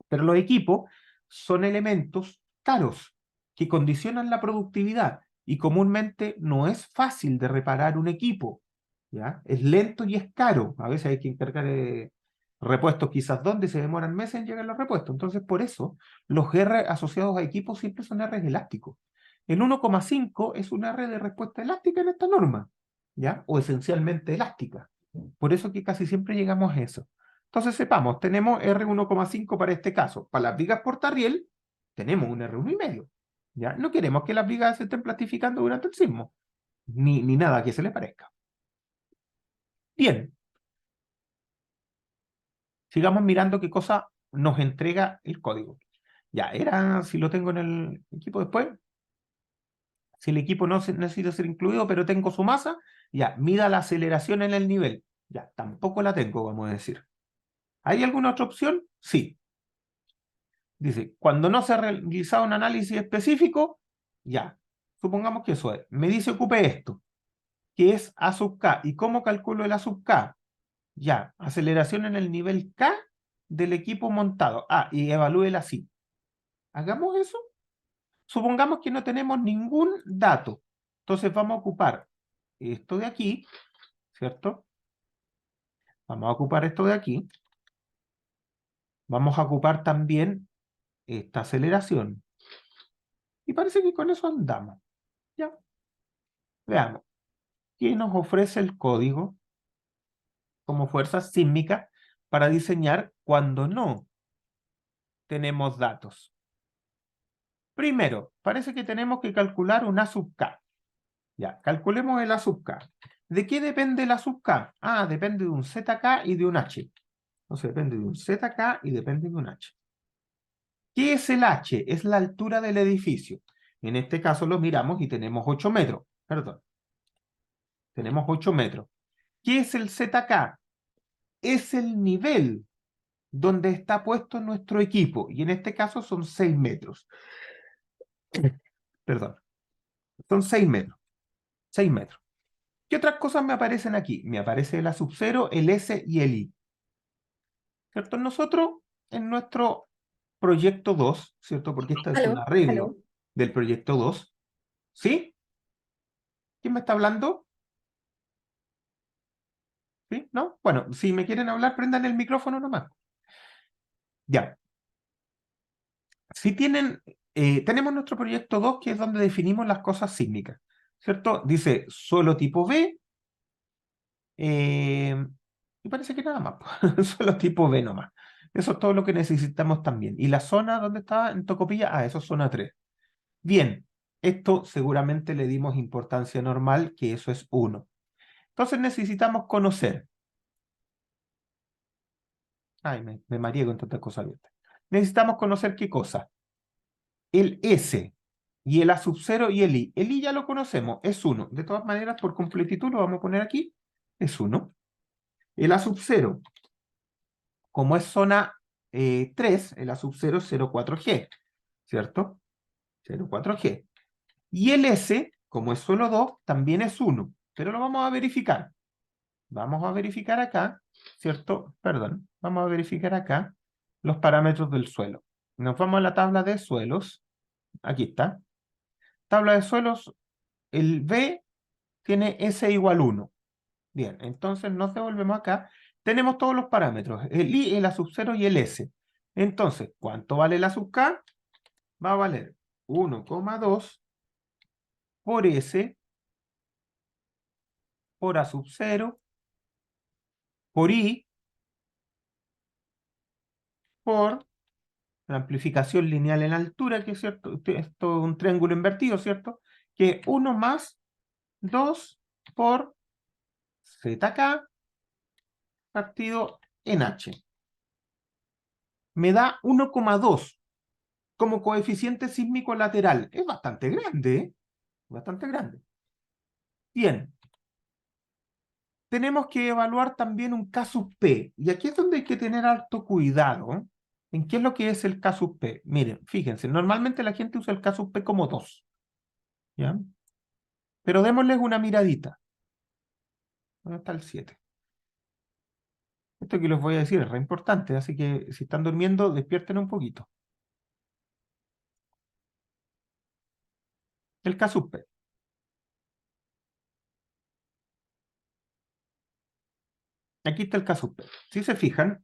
Pero los equipos son elementos caros que condicionan la productividad y comúnmente no es fácil de reparar un equipo, ¿ya? Es lento y es caro. A veces hay que encargar repuestos quizás donde se demoran meses en llegar los repuestos. Entonces, por eso, los R asociados a equipos siempre son R elásticos. El 1.5 es un R de respuesta elástica en esta norma, ¿ya? O esencialmente elástica. Por eso que casi siempre llegamos a eso. Entonces sepamos, tenemos R1.5 para este caso. Para las vigas portarriel, tenemos un R1,5. ¿Ya? No queremos que las vigas se estén plastificando durante el sismo, ni nada que se le parezca. Bien, sigamos mirando qué cosa nos entrega el código. Ya, si lo tengo en el equipo después, si el equipo no necesita ser incluido, pero tengo su masa, ya, mida la aceleración en el nivel. Ya, tampoco la tengo, vamos a decir. ¿Hay alguna otra opción? Sí. Dice, cuando no se ha realizado un análisis específico, ya, supongamos que eso es. Me dice ocupe esto, que es A sub K. ¿Y cómo calculo el A sub K? Ya, aceleración en el nivel K del equipo montado. Ah, y evalúela así. Hagamos eso. Supongamos que no tenemos ningún dato. Entonces vamos a ocupar esto de aquí, ¿cierto? Vamos a ocupar esto de aquí. Vamos a ocupar también esta aceleración. Y parece que con eso andamos. Ya, veamos. ¿Qué nos ofrece el código como fuerza sísmica para diseñar cuando no tenemos datos? Primero, parece que tenemos que calcular un A sub K. Ya, calculemos el A sub K. ¿De qué depende el A sub K? Ah, depende de un ZK y de un H. Entonces depende de un ZK y depende de un H. ¿Qué es el H? Es la altura del edificio. En este caso lo miramos y tenemos 8 metros. Perdón, tenemos 8 metros. ¿Qué es el ZK? Es el nivel donde está puesto nuestro equipo. Y en este caso son 6 metros. Perdón, son 6 metros. 6 metros. ¿Qué otras cosas me aparecen aquí? Me aparece el A sub 0, el S y el I. ¿Cierto? Nosotros, en nuestro proyecto 2, ¿cierto? Porque este es un Aló, arreglo del proyecto 2. ¿Sí? ¿Quién me está hablando? ¿Sí? ¿No? Bueno, si me quieren hablar, prendan el micrófono nomás. Ya. Si tienen, tenemos nuestro proyecto 2, que es donde definimos las cosas sísmicas, ¿cierto? Dice suelo tipo B, y parece que nada más, suelo tipo B nomás. Eso es todo lo que necesitamos también. ¿Y la zona dónde está en Tocopilla? Ah, eso es zona 3. Bien, esto seguramente le dimos importancia normal, que eso es 1. Entonces necesitamos conocer. Ay, me mareé con tantas cosas abiertas. Necesitamos conocer qué cosa. El S y el A sub 0 y el I. El I ya lo conocemos, es 1. De todas maneras, por completitud lo vamos a poner aquí, es 1. El A sub 0, como es zona 3, el A sub 0 es 0,4G, ¿cierto? 0,4G. Y el S, como es suelo 2, también es 1, pero lo vamos a verificar. Vamos a verificar acá, ¿cierto? Perdón, vamos a verificar acá los parámetros del suelo. Nos vamos a la tabla de suelos. Aquí está. Tabla de suelos, el B tiene S igual 1. Bien, entonces nos devolvemos acá. Tenemos todos los parámetros, el I, el A sub 0 y el S. Entonces, ¿cuánto vale la sub K? Va a valer 1,2 por S, por A sub 0, por I, por la amplificación lineal en altura, que es cierto, esto es un triángulo invertido, ¿cierto? Que 1 más 2 por ZK partido en H. Me da 1,2 como coeficiente sísmico lateral. Es bastante grande, ¿eh? Bastante grande. Bien. Tenemos que evaluar también un casus P. Y aquí es donde hay que tener alto cuidado, ¿eh? ¿En qué es lo que es el casus P? Miren, fíjense, normalmente la gente usa el casus P como 2, ¿ya? Pero démosles una miradita. ¿Dónde está el 7? Esto que les voy a decir es re importante, así que si están durmiendo, despierten un poquito. El casus P. Aquí está el casus P. Si se fijan,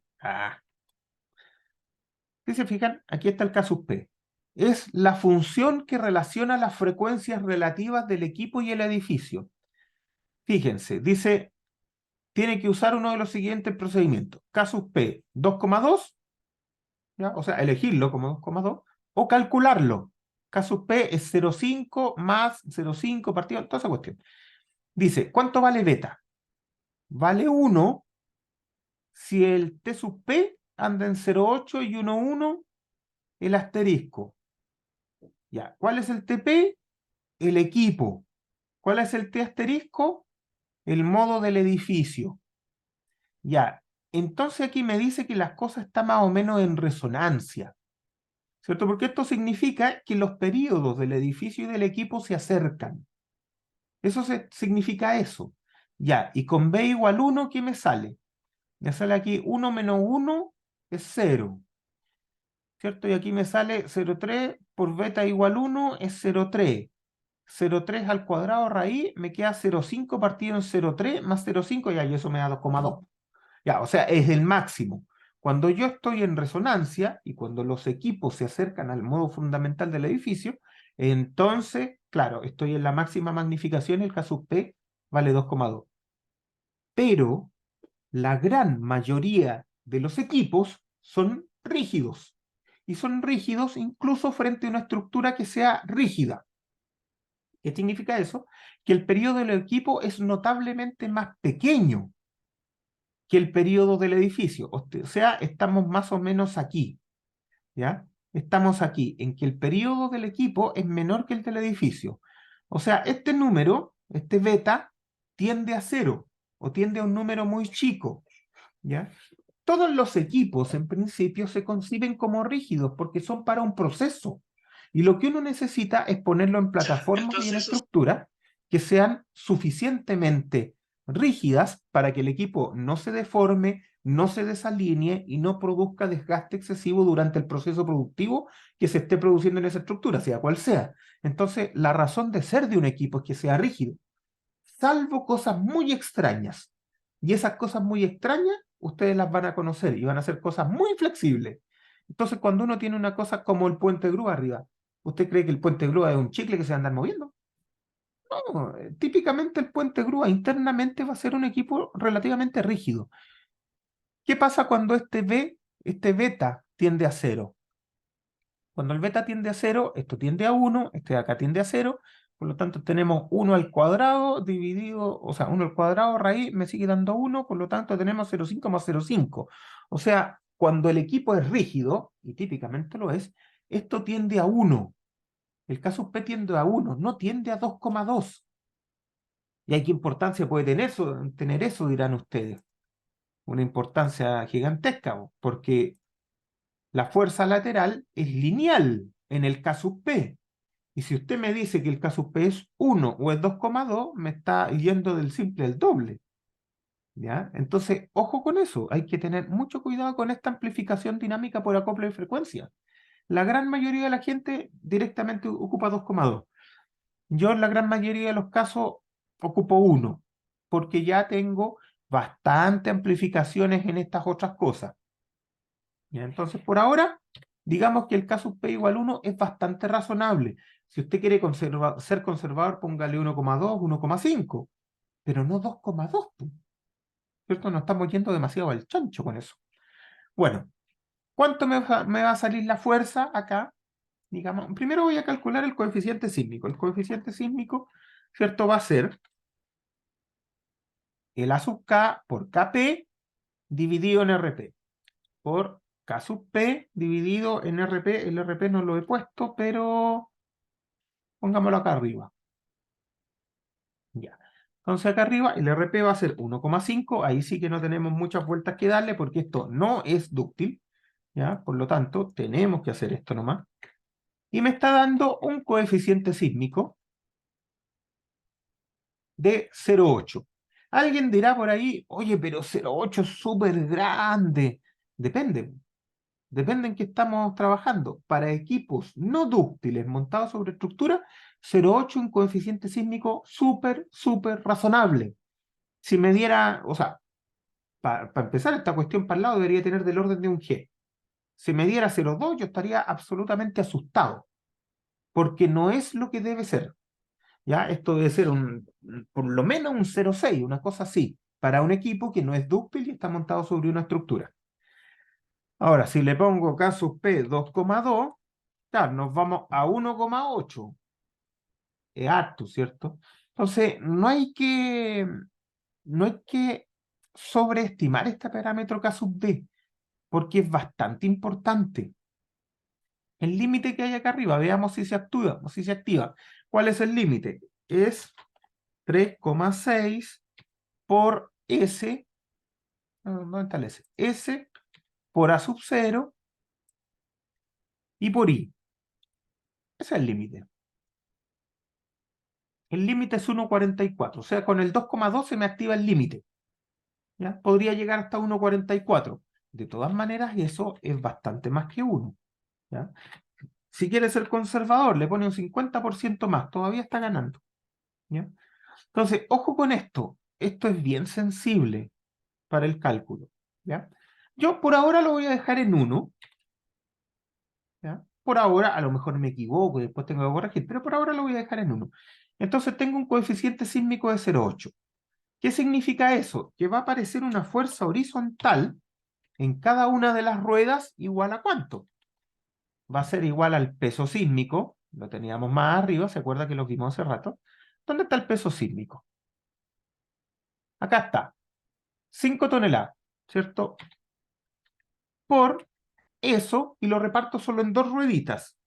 aquí está el casus P. Es la función que relaciona las frecuencias relativas del equipo y el edificio. Fíjense, dice, tiene que usar uno de los siguientes procedimientos. Casus P 2,2, ¿ya? O sea, elegirlo como 2,2, o calcularlo. Casus P es 0,5 más 0,5 partido, toda esa cuestión. Dice, ¿cuánto vale beta? Vale 1 si el T sub P anda en 0,8 y 1,1 el asterisco. Ya, ¿cuál es el TP? El equipo. ¿Cuál es el T asterisco? El modo del edificio. Ya, entonces aquí me dice que las cosas están más o menos en resonancia, ¿cierto? Porque esto significa que los periodos del edificio y del equipo se acercan. Eso significa eso. Ya, y con B igual 1, ¿qué me sale? Me sale aquí 1 menos 1 es 0, ¿cierto? Y aquí me sale 0,3 por beta igual 1 es 0,3. 0,3 al cuadrado raíz me queda 0,5 partido en 0,3 más 0,5, ya, y eso me da 2,2. Ya, o sea, es el máximo. Cuando yo estoy en resonancia y cuando los equipos se acercan al modo fundamental del edificio, entonces, claro, estoy en la máxima magnificación y el casus P vale 2,2. Pero la gran mayoría de los equipos son rígidos. Y son rígidos incluso frente a una estructura que sea rígida. ¿Qué significa eso? Que el periodo del equipo es notablemente más pequeño que el periodo del edificio. O sea, estamos más o menos aquí, ¿ya? Estamos aquí, en que el periodo del equipo es menor que el del edificio. O sea, este número, este beta, tiende a cero, o tiende a un número muy chico, ¿ya? Todos los equipos, en principio, se conciben como rígidos porque son para un proceso. Y lo que uno necesita es ponerlo en plataformas y en estructuras que sean suficientemente rígidas para que el equipo no se deforme, no se desalinee y no produzca desgaste excesivo durante el proceso productivo que se esté produciendo en esa estructura, sea cual sea. Entonces, la razón de ser de un equipo es que sea rígido, salvo cosas muy extrañas. Y esas cosas muy extrañas, ustedes las van a conocer y van a ser cosas muy flexibles. Entonces, cuando uno tiene una cosa como el puente de grúa arriba, ¿usted cree que el puente de grúa es un chicle que se va a andar moviendo? No, típicamente el puente de grúa internamente va a ser un equipo relativamente rígido. ¿Qué pasa cuando este beta tiende a cero? Cuando el beta tiende a cero, esto tiende a 1, este de acá tiende a cero, por lo tanto tenemos 1 al cuadrado dividido, o sea, 1 al cuadrado raíz me sigue dando 1, por lo tanto tenemos 0,5 más 0,5. O sea, cuando el equipo es rígido, y típicamente lo es, esto tiende a 1. El caso P tiende a 1, no tiende a 2,2. ¿Y hay qué importancia puede tener eso, dirán ustedes? Una importancia gigantesca, porque la fuerza lateral es lineal en el caso P. Y si usted me dice que el caso P es 1 o es 2,2, me está yendo del simple al doble. ¿Ya? Entonces, ojo con eso. Hay que tener mucho cuidado con esta amplificación dinámica por acople de frecuencia. La gran mayoría de la gente directamente ocupa 2,2. Yo en la gran mayoría de los casos ocupo 1, porque ya tengo bastante amplificaciones en estas otras cosas. ¿Ya? Entonces, por ahora, digamos que el caso P igual 1 es bastante razonable. Si usted quiere ser conservador, póngale 1,2, 1,5, pero no 2,2, ¿cierto? No estamos yendo demasiado al chancho con eso. Bueno, ¿cuánto me va a salir la fuerza acá? Digamos, primero voy a calcular el coeficiente sísmico. El coeficiente sísmico, ¿cierto? Va a ser el A sub K por KP dividido en RP, por K sub P dividido en RP. El RP no lo he puesto, pero pongámoslo acá arriba. Ya. Entonces acá arriba el RP va a ser 1,5. Ahí sí que no tenemos muchas vueltas que darle porque esto no es dúctil. ¿Ya? Por lo tanto, tenemos que hacer esto nomás. Y me está dando un coeficiente sísmico de 0,8. Alguien dirá por ahí, oye, pero 0,8 es súper grande. Depende. Depende en qué estamos trabajando. Para equipos no dúctiles montados sobre estructura, 0,8 es un coeficiente sísmico súper, súper razonable. Si me diera, o sea, para empezar esta cuestión para el lado debería tener del orden de un G. Si me diera 0,2 yo estaría absolutamente asustado, porque no es lo que debe ser. ¿Ya? Esto debe ser por lo menos un 0,6, una cosa así, para un equipo que no es dúctil y está montado sobre una estructura. Ahora, si le pongo caso P 2,2, claro, nos vamos a 1,8. Es harto, ¿cierto? Entonces, no hay que sobreestimar este parámetro K sub B, porque es bastante importante. El límite que hay acá arriba, veamos si se activa o si se activa. ¿Cuál es el límite? Es 3,6 por S, ¿dónde está el S? S por A sub 0 y por I. Ese es el límite. El límite es 1,44, o sea, con el 2,2 se me activa el límite. ¿Ya? Podría llegar hasta 1,44. De todas maneras, eso es bastante más que 1. ¿Ya? Si quiere ser conservador, le pone un 50% más, todavía está ganando. ¿Ya? Entonces, ojo con esto. Esto es bien sensible para el cálculo. ¿Ya? Yo por ahora lo voy a dejar en 1. ¿Ya? Por ahora, a lo mejor me equivoco y después tengo que corregir, pero por ahora lo voy a dejar en 1. Entonces tengo un coeficiente sísmico de 0,8. ¿Qué significa eso? Que va a aparecer una fuerza horizontal en cada una de las ruedas igual a ¿cuánto? Va a ser igual al peso sísmico, lo teníamos más arriba, ¿se acuerda que lo vimos hace rato? ¿Dónde está el peso sísmico? Acá está, 5 toneladas. ¿cierto? Por eso, y lo reparto solo en 2 rueditas.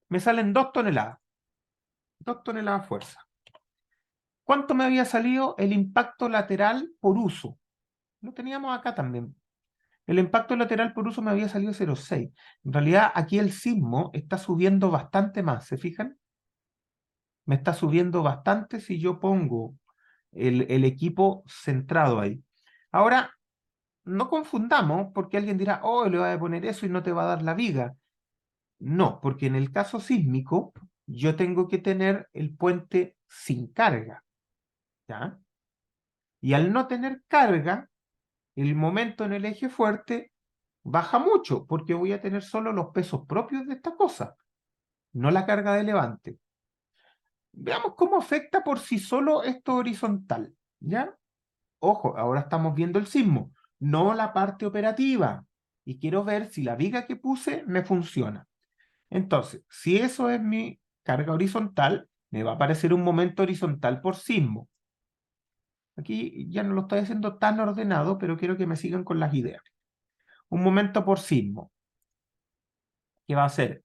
Me salen 2 toneladas. 2 toneladas fuerza. ¿Cuánto me había salido el impacto lateral por uso? Lo teníamos acá también. El impacto lateral por uso me había salido 0,6. En realidad, aquí el sismo está subiendo bastante más, ¿se fijan? Me está subiendo bastante si yo pongo el equipo centrado ahí. Ahora, no confundamos, porque alguien dirá, oh, le voy a poner eso y no te va a dar la viga. No, porque en el caso sísmico, yo tengo que tener el puente sin carga, ¿ya? Y al no tener carga, el momento en el eje fuerte baja mucho, porque voy a tener solo los pesos propios de esta cosa, no la carga de levante. Veamos cómo afecta por sí solo esto horizontal, ¿ya? Ojo, ahora estamos viendo el sismo, no la parte operativa. Y quiero ver si la viga que puse me funciona. Entonces, si eso es mi carga horizontal, me va a aparecer un momento horizontal por sismo. Aquí ya no lo estoy haciendo tan ordenado, pero quiero que me sigan con las ideas. Un momento por sismo, que va a ser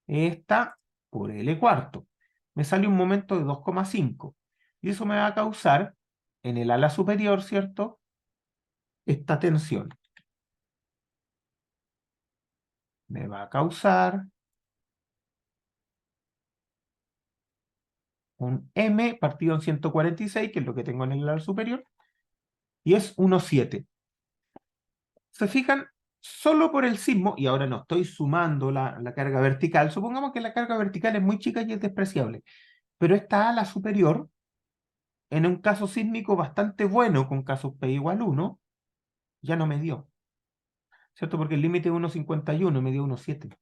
esta por L cuarto. Me sale un momento de 2,5. Y eso me va a causar, en el ala superior, ¿cierto? Esta tensión. Me va a causar un M partido en 146, que es lo que tengo en el ala superior, y es 1,7. ¿Se fijan? Solo por el sismo, y ahora no estoy sumando la carga vertical, supongamos que la carga vertical es muy chica y es despreciable, pero esta ala superior, en un caso sísmico bastante bueno, con casos P igual 1, ya no me dio, ¿cierto? Porque el límite es 1,51, me dio 1,7.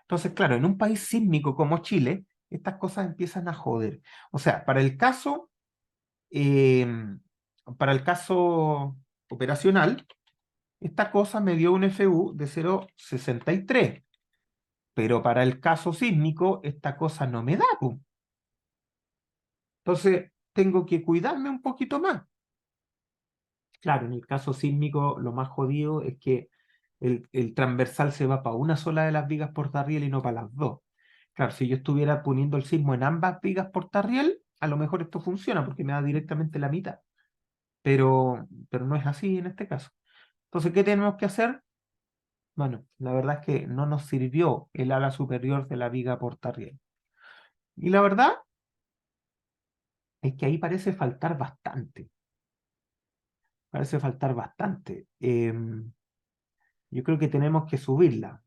Entonces, claro, en un país sísmico como Chile, estas cosas empiezan a joder. O sea, eh, para el caso operacional, esta cosa me dio un FU de 0,63, pero para el caso sísmico, esta cosa no me da, po. Entonces, tengo que cuidarme un poquito más. Claro, en el caso sísmico, lo más jodido es que el transversal se va para una sola de las vigas portarriel y no para las dos. Claro, si yo estuviera poniendo el sismo en ambas vigas portarriel, a lo mejor esto funciona porque me da directamente la mitad. Pero no es así en este caso. Entonces, ¿qué tenemos que hacer? Bueno, la verdad es que no nos sirvió el ala superior de la viga portarriel. Y la verdad es que ahí parece faltar bastante. Parece faltar bastante. Yo creo que tenemos que subirla.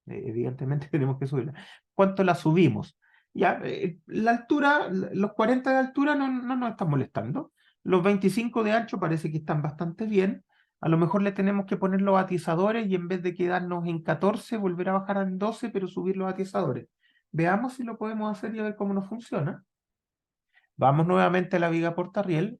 Evidentemente tenemos que subirla. ¿Cuánto la subimos? Ya, la altura, los 40 de altura no nos están molestando. Los 25 de ancho parece que están bastante bien. A lo mejor le tenemos que poner los atizadores y en vez de quedarnos en 14, volver a bajar en 12, pero subir los atizadores. Veamos si lo podemos hacer y a ver cómo nos funciona. Vamos nuevamente a la viga portarriel.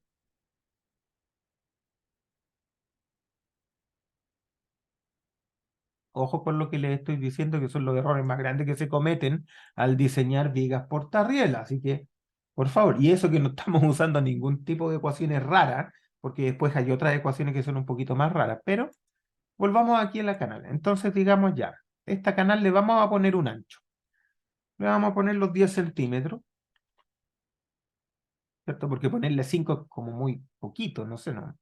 Ojo con lo que les estoy diciendo, que son los errores más grandes que se cometen al diseñar vigas portarriel. Así que, por favor, y eso que no estamos usando ningún tipo de ecuaciones raras, porque después hay otras ecuaciones que son un poquito más raras. Pero volvamos aquí a la canal. Entonces, digamos ya, esta canal le vamos a poner un ancho. Le vamos a poner los 10 centímetros, ¿cierto? Porque ponerle 5 es como muy poquito, no sé, no.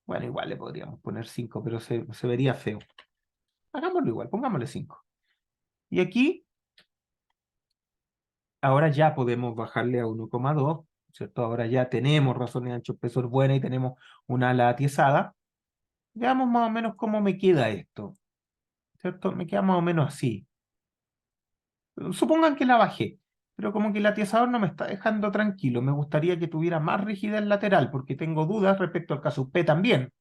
Bueno, igual le podríamos poner 5, pero se vería feo. Hagámoslo igual, pongámosle 5. Y aquí ahora ya podemos bajarle a 1,2, ¿cierto? Ahora ya tenemos razones de ancho espesor buena y tenemos una ala atiezada. Veamos más o menos cómo me queda esto, ¿cierto? Me queda más o menos así. Supongan que la bajé, pero como que el atiezador no me está dejando tranquilo. Me gustaría que tuviera más rigidez lateral porque tengo dudas respecto al caso P también,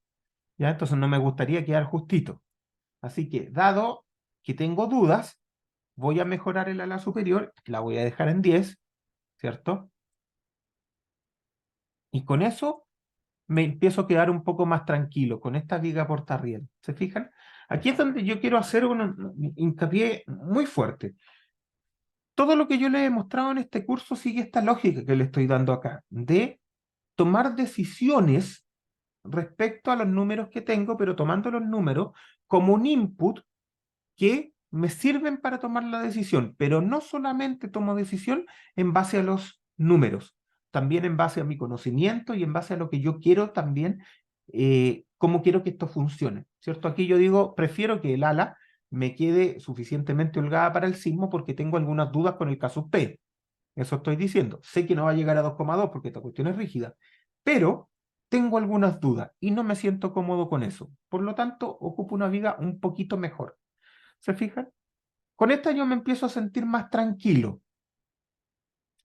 ¿ya? Entonces no me gustaría quedar justito. Así que, dado que tengo dudas, voy a mejorar el ala superior, la voy a dejar en 10, ¿cierto? Y con eso me empiezo a quedar un poco más tranquilo con esta viga portarriel. ¿Se fijan? Aquí es donde yo quiero hacer un hincapié muy fuerte. Todo lo que yo les he mostrado en este curso sigue esta lógica que le estoy dando acá, de tomar decisiones respecto a los números que tengo, pero tomando los números como un input que me sirven para tomar la decisión, pero no solamente tomo decisión en base a los números, también en base a mi conocimiento y en base a lo que yo quiero también, cómo quiero que esto funcione, ¿cierto? Aquí yo digo, prefiero que el ala me quede suficientemente holgada para el sismo porque tengo algunas dudas con el caso P. Eso estoy diciendo. Sé que no va a llegar a 2,2 porque esta cuestión es rígida, pero tengo algunas dudas y no me siento cómodo con eso. Por lo tanto, ocupo una viga un poquito mejor. ¿Se fijan? Con esta yo me empiezo a sentir más tranquilo.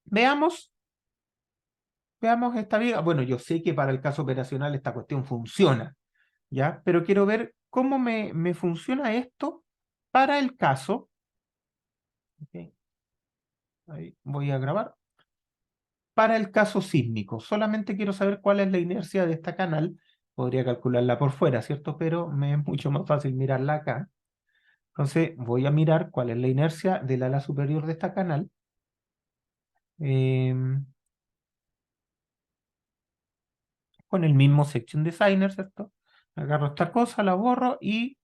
Veamos, veamos esta viga. Bueno, yo sé que para el caso operacional esta cuestión funciona, ¿ya? Pero quiero ver cómo me funciona esto para el caso. Ok, ahí voy a grabar. Para el caso sísmico, solamente quiero saber cuál es la inercia de esta canal. Podría calcularla por fuera, ¿cierto? Pero me es mucho más fácil mirarla acá. Entonces voy a mirar cuál es la inercia del ala superior de esta canal. Con el mismo Section Designer, ¿cierto? Agarro esta cosa, la borro y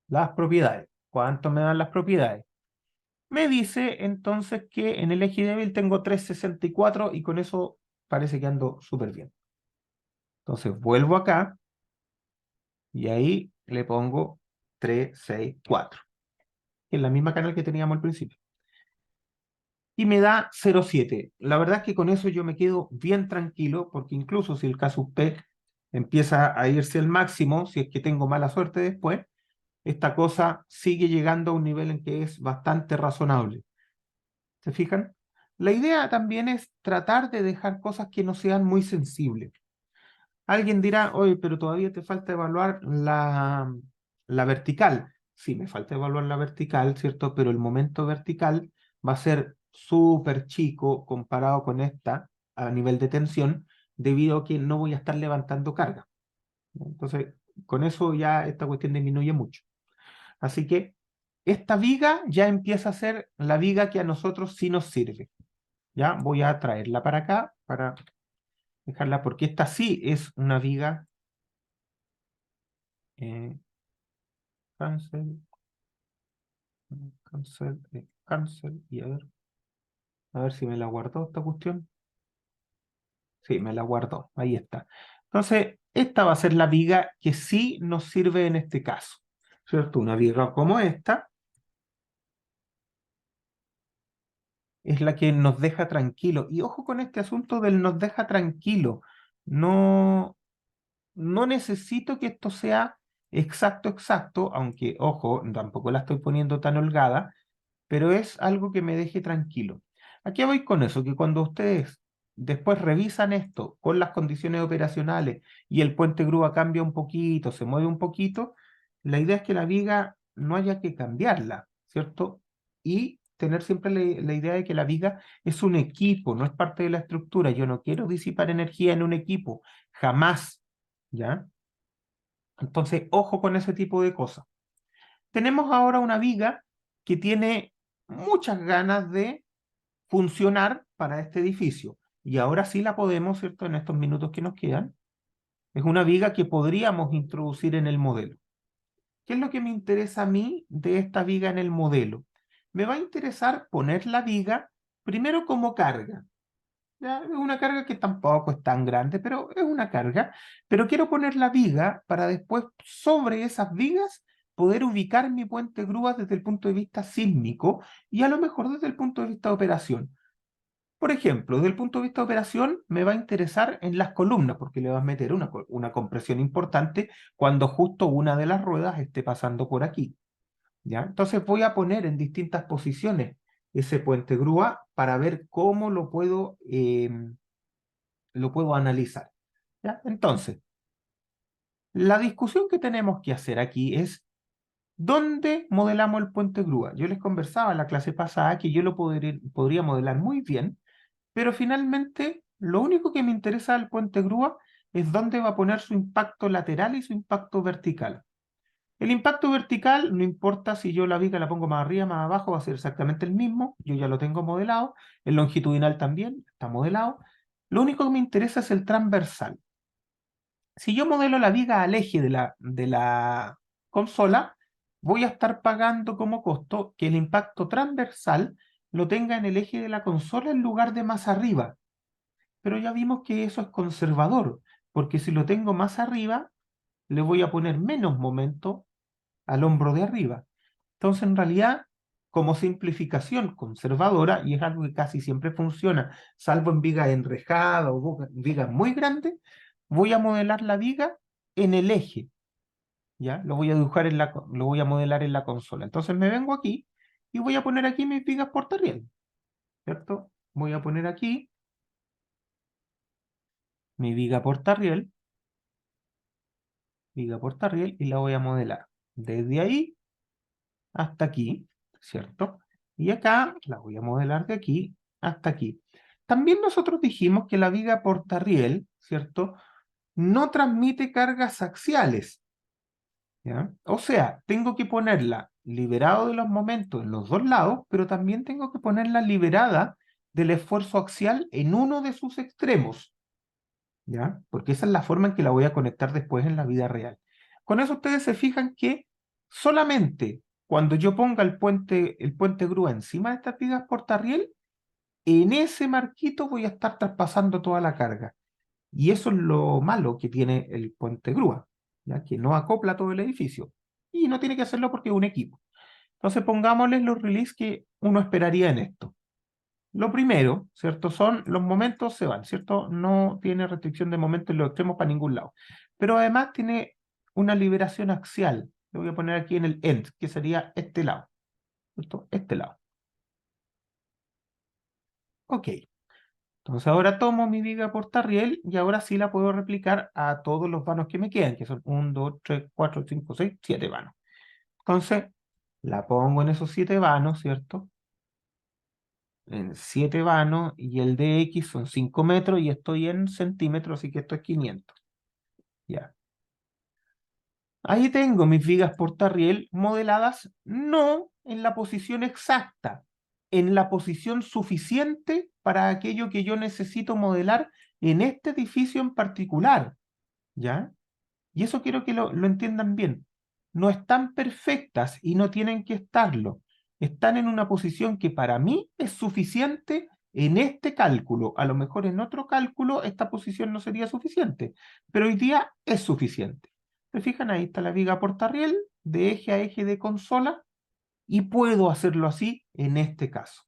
las propiedades. ¿Cuánto me dan las propiedades? Me dice entonces que en el eje débil tengo 364 y con eso parece que ando súper bien. Entonces vuelvo acá y ahí le pongo 364, que es la misma canal que teníamos al principio. Y me da 0,7. La verdad es que con eso yo me quedo bien tranquilo, porque incluso si el caso P empieza a irse al máximo, si es que tengo mala suerte después, esta cosa sigue llegando a un nivel en que es bastante razonable. ¿Se fijan? La idea también es tratar de dejar cosas que no sean muy sensibles. Alguien dirá, oye, pero todavía te falta evaluar la vertical. Sí, me falta evaluar la vertical, ¿cierto? Pero el momento vertical va a ser súper chico comparado con esta a nivel de tensión, debido a que no voy a estar levantando carga. Entonces, con eso ya esta cuestión disminuye mucho. Así que esta viga ya empieza a ser la viga que a nosotros sí nos sirve. Ya voy a traerla para acá para dejarla, porque esta sí es una viga. eh, cancel, cancel, cancel, y a ver si me la guardó esta cuestión. Sí, me la guardó, ahí está. Entonces, esta va a ser la viga que sí nos sirve en este caso, ¿cierto? Una viga como esta es la que nos deja tranquilo. Y ojo con este asunto del nos deja tranquilo. No, no necesito que esto sea exacto, exacto, aunque, ojo, tampoco la estoy poniendo tan holgada, pero es algo que me deje tranquilo. ¿A qué voy con eso? Que cuando ustedes después revisan esto con las condiciones operacionales y el puente grúa cambia un poquito, se mueve un poquito, la idea es que la viga no haya que cambiarla, ¿cierto? Y tener siempre la idea de que la viga es un equipo, no es parte de la estructura. Yo no quiero disipar energía en un equipo, jamás, ¿ya? Entonces, ojo con ese tipo de cosas. Tenemos ahora una viga que tiene muchas ganas de funcionar para este edificio. Y ahora sí la podemos, ¿cierto? En estos minutos que nos quedan. Es una viga que podríamos introducir en el modelo. ¿Qué es lo que me interesa a mí de esta viga en el modelo? Me va a interesar poner la viga primero como carga. ¿Ya? Es una carga que tampoco es tan grande, pero es una carga. Pero quiero poner la viga para después, sobre esas vigas, poder ubicar mi puente grúa desde el punto de vista sísmico y a lo mejor desde el punto de vista de operación. Por ejemplo, desde el punto de vista de operación, me va a interesar en las columnas, porque le vas a meter una compresión importante cuando justo una de las ruedas esté pasando por aquí. ¿Ya? Entonces voy a poner en distintas posiciones ese puente grúa para ver cómo lo puedo analizar. ¿Ya? Entonces, la discusión que tenemos que hacer aquí es ¿dónde modelamos el puente grúa? Yo les conversaba en la clase pasada que yo lo podría modelar muy bien, pero finalmente lo único que me interesa del puente grúa es dónde va a poner su impacto lateral y su impacto vertical. El impacto vertical, no importa si yo la viga la pongo más arriba, más abajo, va a ser exactamente el mismo, yo ya lo tengo modelado. El longitudinal también está modelado. Lo único que me interesa es el transversal. Si yo modelo la viga al eje de la consola, voy a estar pagando como costo que el impacto transversal lo tenga en el eje de la consola en lugar de más arriba. Pero ya vimos que eso es conservador, porque si lo tengo más arriba, le voy a poner menos momento al hombro de arriba. Entonces, en realidad, como simplificación conservadora, y es algo que casi siempre funciona, salvo en viga enrejada o vigas muy grandes, voy a modelar la viga en el eje, ¿ya? Lo voy a dibujar lo voy a modelar en la consola. Entonces me vengo aquí y voy a poner aquí mis vigas portarriel, ¿cierto? Voy a poner aquí mi viga portarriel, y la voy a modelar desde ahí hasta aquí, ¿cierto? Y acá la voy a modelar de aquí hasta aquí. También nosotros dijimos que la viga portarriel, ¿cierto? No transmite cargas axiales, ¿ya? O sea, tengo que ponerla liberado de los momentos en los dos lados, pero también tengo que ponerla liberada del esfuerzo axial en uno de sus extremos, ¿ya? Porque esa es la forma en que la voy a conectar después en la vida real. Con eso ustedes se fijan que solamente cuando yo ponga el puente grúa encima de estas vigas portarriel, en ese marquito voy a estar traspasando toda la carga. Y eso es lo malo que tiene el puente grúa, ¿ya? Que no acopla todo el edificio. Y no tiene que hacerlo porque es un equipo. Entonces pongámosles los release que uno esperaría en esto. Lo primero, ¿cierto? Son los momentos se van, ¿cierto? No tiene restricción de momentos en los extremos para ningún lado. Pero además tiene una liberación axial. Lo voy a poner aquí en el end, que sería este lado, ¿cierto? Este lado. Ok. Entonces ahora tomo mi viga portarriel y ahora sí la puedo replicar a todos los vanos que me quedan, que son 1, 2, 3, 4, 5, 6, 7 vanos. Entonces la pongo en esos 7 vanos, ¿cierto? En 7 vanos, y el de X son 5 metros y estoy en centímetros, así que esto es 500. Ya. Ahí tengo mis vigas portarriel modeladas no en la posición exacta, en la posición suficiente para aquello que yo necesito modelar en este edificio en particular, ¿ya? Y eso quiero que lo entiendan bien. No están perfectas y no tienen que estarlo. Están en una posición que para mí es suficiente en este cálculo. A lo mejor en otro cálculo esta posición no sería suficiente, pero hoy día es suficiente. ¿Se fijan? Ahí está la viga portarriel de eje a eje de consola, y puedo hacerlo así en este caso.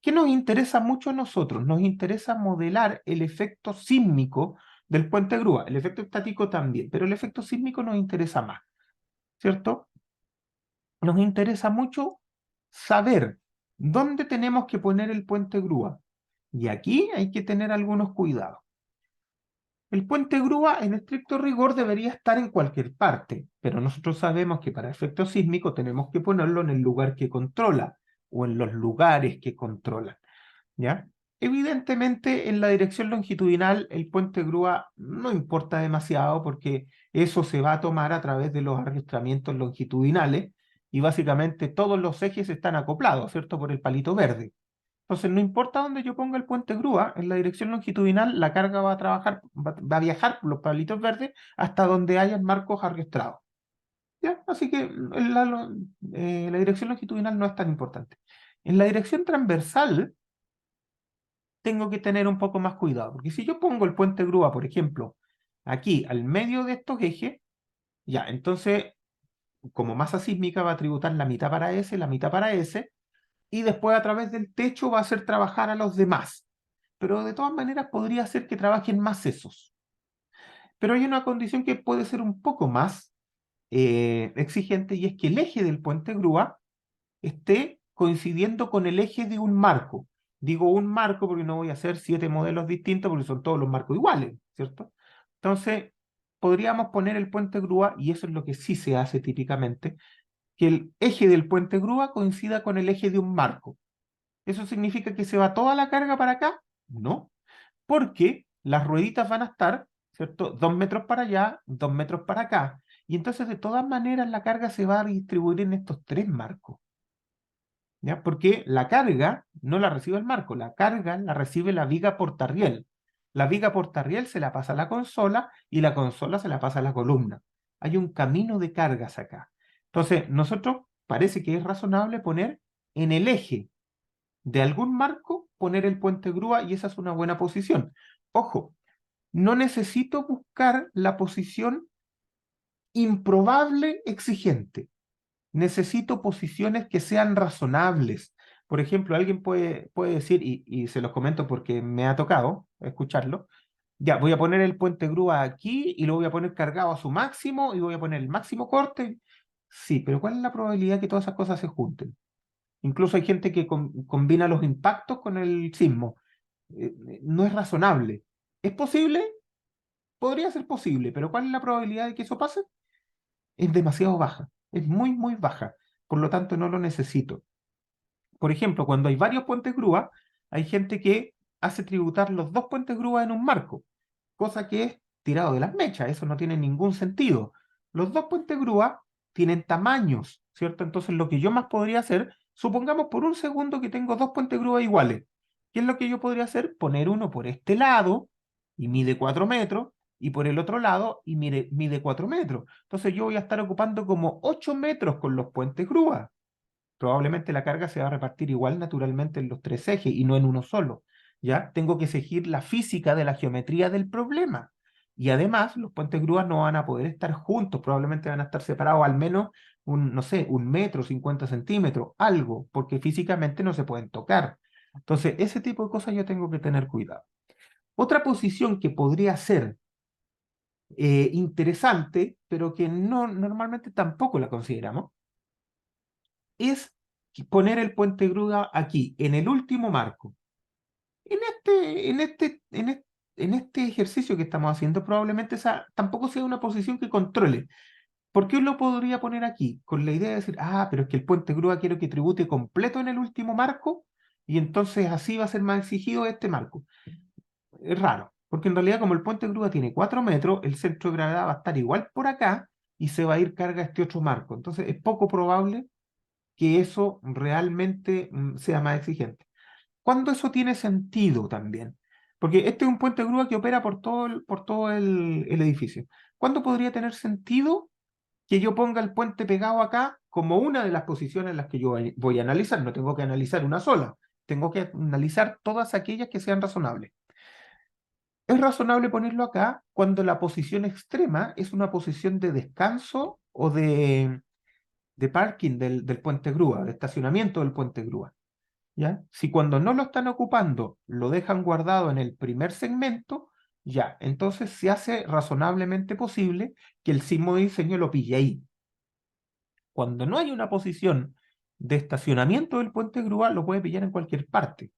¿Qué nos interesa mucho a nosotros? Nos interesa modelar el efecto sísmico del puente grúa, el efecto estático también, pero el efecto sísmico nos interesa más, ¿cierto? Nos interesa mucho saber dónde tenemos que poner el puente grúa. Y aquí hay que tener algunos cuidados. El puente grúa, en estricto rigor, debería estar en cualquier parte, pero nosotros sabemos que para efecto sísmico tenemos que ponerlo en el lugar que controla o en los lugares que controlan, ¿ya? Evidentemente, en la dirección longitudinal, el puente grúa no importa demasiado porque eso se va a tomar a través de los arrastramientos longitudinales, y básicamente todos los ejes están acoplados, ¿cierto? Por el palito verde. Entonces, no importa dónde yo ponga el puente grúa, en la dirección longitudinal la carga va a trabajar, va a viajar por los palitos verdes hasta donde hayan marcos arrastrados, ¿ya? Así que la dirección longitudinal no es tan importante. En la dirección transversal tengo que tener un poco más cuidado, porque si yo pongo el puente grúa, por ejemplo, aquí al medio de estos ejes, ya, entonces como masa sísmica va a tributar la mitad para S, la mitad para S, y después a través del techo va a hacer trabajar a los demás. Pero de todas maneras podría ser que trabajen más esos. Pero hay una condición que puede ser un poco más exigente, y es que el eje del puente grúa esté coincidiendo con el eje de un marco. Digo un marco porque no voy a hacer 7 modelos distintos porque son todos los marcos iguales, ¿cierto? Entonces, podríamos poner el puente grúa, y eso es lo que sí se hace típicamente, que el eje del puente grúa coincida con el eje de un marco. ¿Eso significa que se va toda la carga para acá? No, porque las rueditas van a estar, ¿cierto? 2 metros para allá, 2 metros para acá. Y entonces, de todas maneras, la carga se va a distribuir en estos 3 marcos, ¿ya? Porque la carga no la recibe el marco, la carga la recibe la viga portarriel. La viga portarriel se la pasa a la consola y la consola se la pasa a la columna. Hay un camino de cargas acá. Entonces, nosotros parece que es razonable poner en el eje de algún marco, poner el puente grúa y esa es una buena posición. Ojo, no necesito buscar la posición improbable exigente. Necesito posiciones que sean razonables. Por ejemplo, alguien puede decir, y se los comento porque me ha tocado escucharlo, ya, voy a poner el puente grúa aquí y lo voy a poner cargado a su máximo y voy a poner el máximo corte. Sí, pero ¿cuál es la probabilidad que todas esas cosas se junten? Incluso hay gente que combina los impactos con el sismo. No es razonable. ¿Es posible? Podría ser posible, pero ¿cuál es la probabilidad de que eso pase? Es demasiado baja, es muy, muy baja. Por lo tanto, no lo necesito. Por ejemplo, cuando hay varios puentes grúa, hay gente que hace tributar los dos puentes grúa en un marco, cosa que es tirado de las mechas, eso no tiene ningún sentido. Los dos puentes grúa tienen tamaños, ¿cierto? Entonces, lo que yo más podría hacer, supongamos por un segundo que tengo dos puentes grúa iguales. ¿Qué es lo que yo podría hacer? Poner uno por este lado y mide 4 metros, y por el otro lado y mide 4 metros. Entonces, yo voy a estar ocupando como 8 metros con los puentes grúa. Probablemente la carga se va a repartir igual naturalmente en los tres ejes y no en uno solo. ¿Ya? Tengo que seguir la física de la geometría del problema. Y además, los puentes grúas no van a poder estar juntos, probablemente van a estar separados al menos no sé, 1 metro, 50 centímetros, algo, porque físicamente no se pueden tocar. Entonces, ese tipo de cosas yo tengo que tener cuidado. Otra posición que podría ser interesante, pero que no, normalmente tampoco la consideramos, es poner el puente grúa aquí, en el último marco. En este ejercicio que estamos haciendo, probablemente esa tampoco sea una posición que controle. ¿Por qué lo podría poner aquí? Con la idea de decir, pero es que el puente grúa quiero que tribute completo en el último marco y entonces así va a ser más exigido este marco. Es raro, porque en realidad como el puente grúa tiene 4 metros, el centro de gravedad va a estar igual por acá y se va a ir carga a este otro marco. Entonces es poco probable que eso realmente sea más exigente. ¿Cuándo eso tiene sentido también? Porque este es un puente grúa que opera por todo el edificio. ¿Cuándo podría tener sentido que yo ponga el puente pegado acá como una de las posiciones en las que yo voy a analizar? No tengo que analizar una sola, tengo que analizar todas aquellas que sean razonables. Es razonable ponerlo acá cuando la posición extrema es una posición de descanso o de parking del puente grúa, de estacionamiento del puente grúa. ¿Ya? Si cuando no lo están ocupando lo dejan guardado en el primer segmento, ya, entonces se hace razonablemente posible que el sismo de diseño lo pille ahí. Cuando no hay una posición de estacionamiento del puente grúa, lo puede pillar en cualquier parte.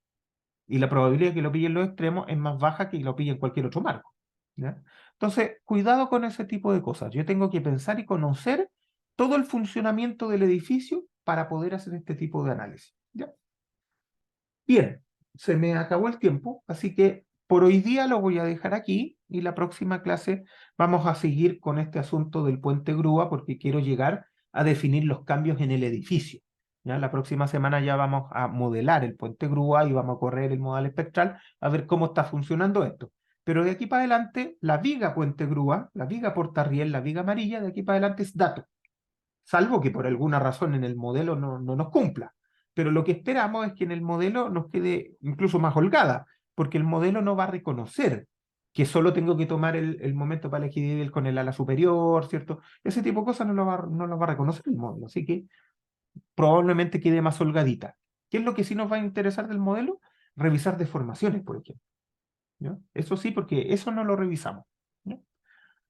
Y la probabilidad de que lo pille en los extremos es más baja que lo pille en cualquier otro marco. ¿Ya? Entonces, cuidado con ese tipo de cosas. Yo tengo que pensar y conocer todo el funcionamiento del edificio para poder hacer este tipo de análisis. ¿Ya? Bien, se me acabó el tiempo, así que por hoy día lo voy a dejar aquí y la próxima clase vamos a seguir con este asunto del puente grúa porque quiero llegar a definir los cambios en el edificio. ¿Ya? La próxima semana ya vamos a modelar el puente grúa y vamos a correr el modal espectral a ver cómo está funcionando esto. Pero de aquí para adelante, la viga puente grúa, la viga portarriel, la viga amarilla, de aquí para adelante es dato, salvo que por alguna razón en el modelo no nos cumpla. Pero lo que esperamos es que en el modelo nos quede incluso más holgada, porque el modelo no va a reconocer que solo tengo que tomar el momento para elegir con el ala superior, ¿cierto? Ese tipo de cosas no lo va a reconocer el modelo, así que probablemente quede más holgadita. ¿Qué es lo que sí nos va a interesar del modelo? Revisar deformaciones, por ejemplo. ¿Ya? Eso sí, porque eso no lo revisamos. ¿Ya?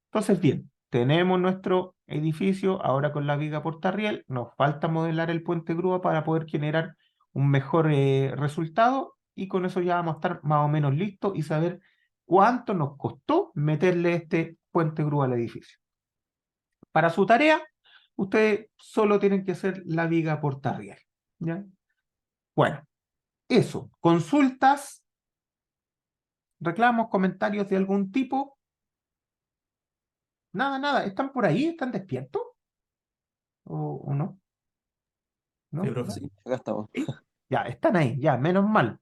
Entonces, bien, tenemos nuestro edificio ahora con la viga portarriel, nos falta modelar el puente grúa para poder generar un mejor resultado y con eso ya vamos a estar más o menos listos y saber cuánto nos costó meterle este puente grúa al edificio. Para su tarea, ustedes solo tienen que hacer la viga portarriel. ¿Ya? Bueno, eso. Consultas, reclamos, comentarios de algún tipo. Nada, nada. ¿Están por ahí? ¿Están despiertos? ¿O no? Sí, ¿No? profe, sí, acá estamos. ¿Sí? Ya, están ahí, ya, menos mal.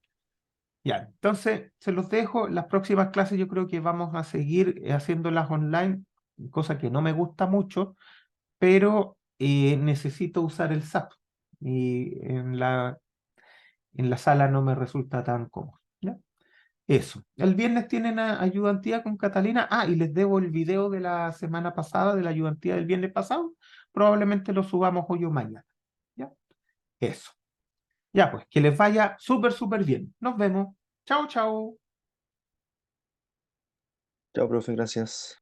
Ya, entonces se los dejo. Las próximas clases yo creo que vamos a seguir haciéndolas online, cosa que no me gusta mucho, pero necesito usar el SAP y en la sala no me resulta tan cómodo. ¿Ya? Eso. El viernes tienen ayudantía con Catalina. Ah, y les debo el video de la semana pasada, de la ayudantía del viernes pasado. Probablemente lo subamos hoy o mañana. ¿Ya? Eso. Ya, pues, que les vaya súper, súper bien. Nos vemos. Chao, chao. Chao, profe, gracias.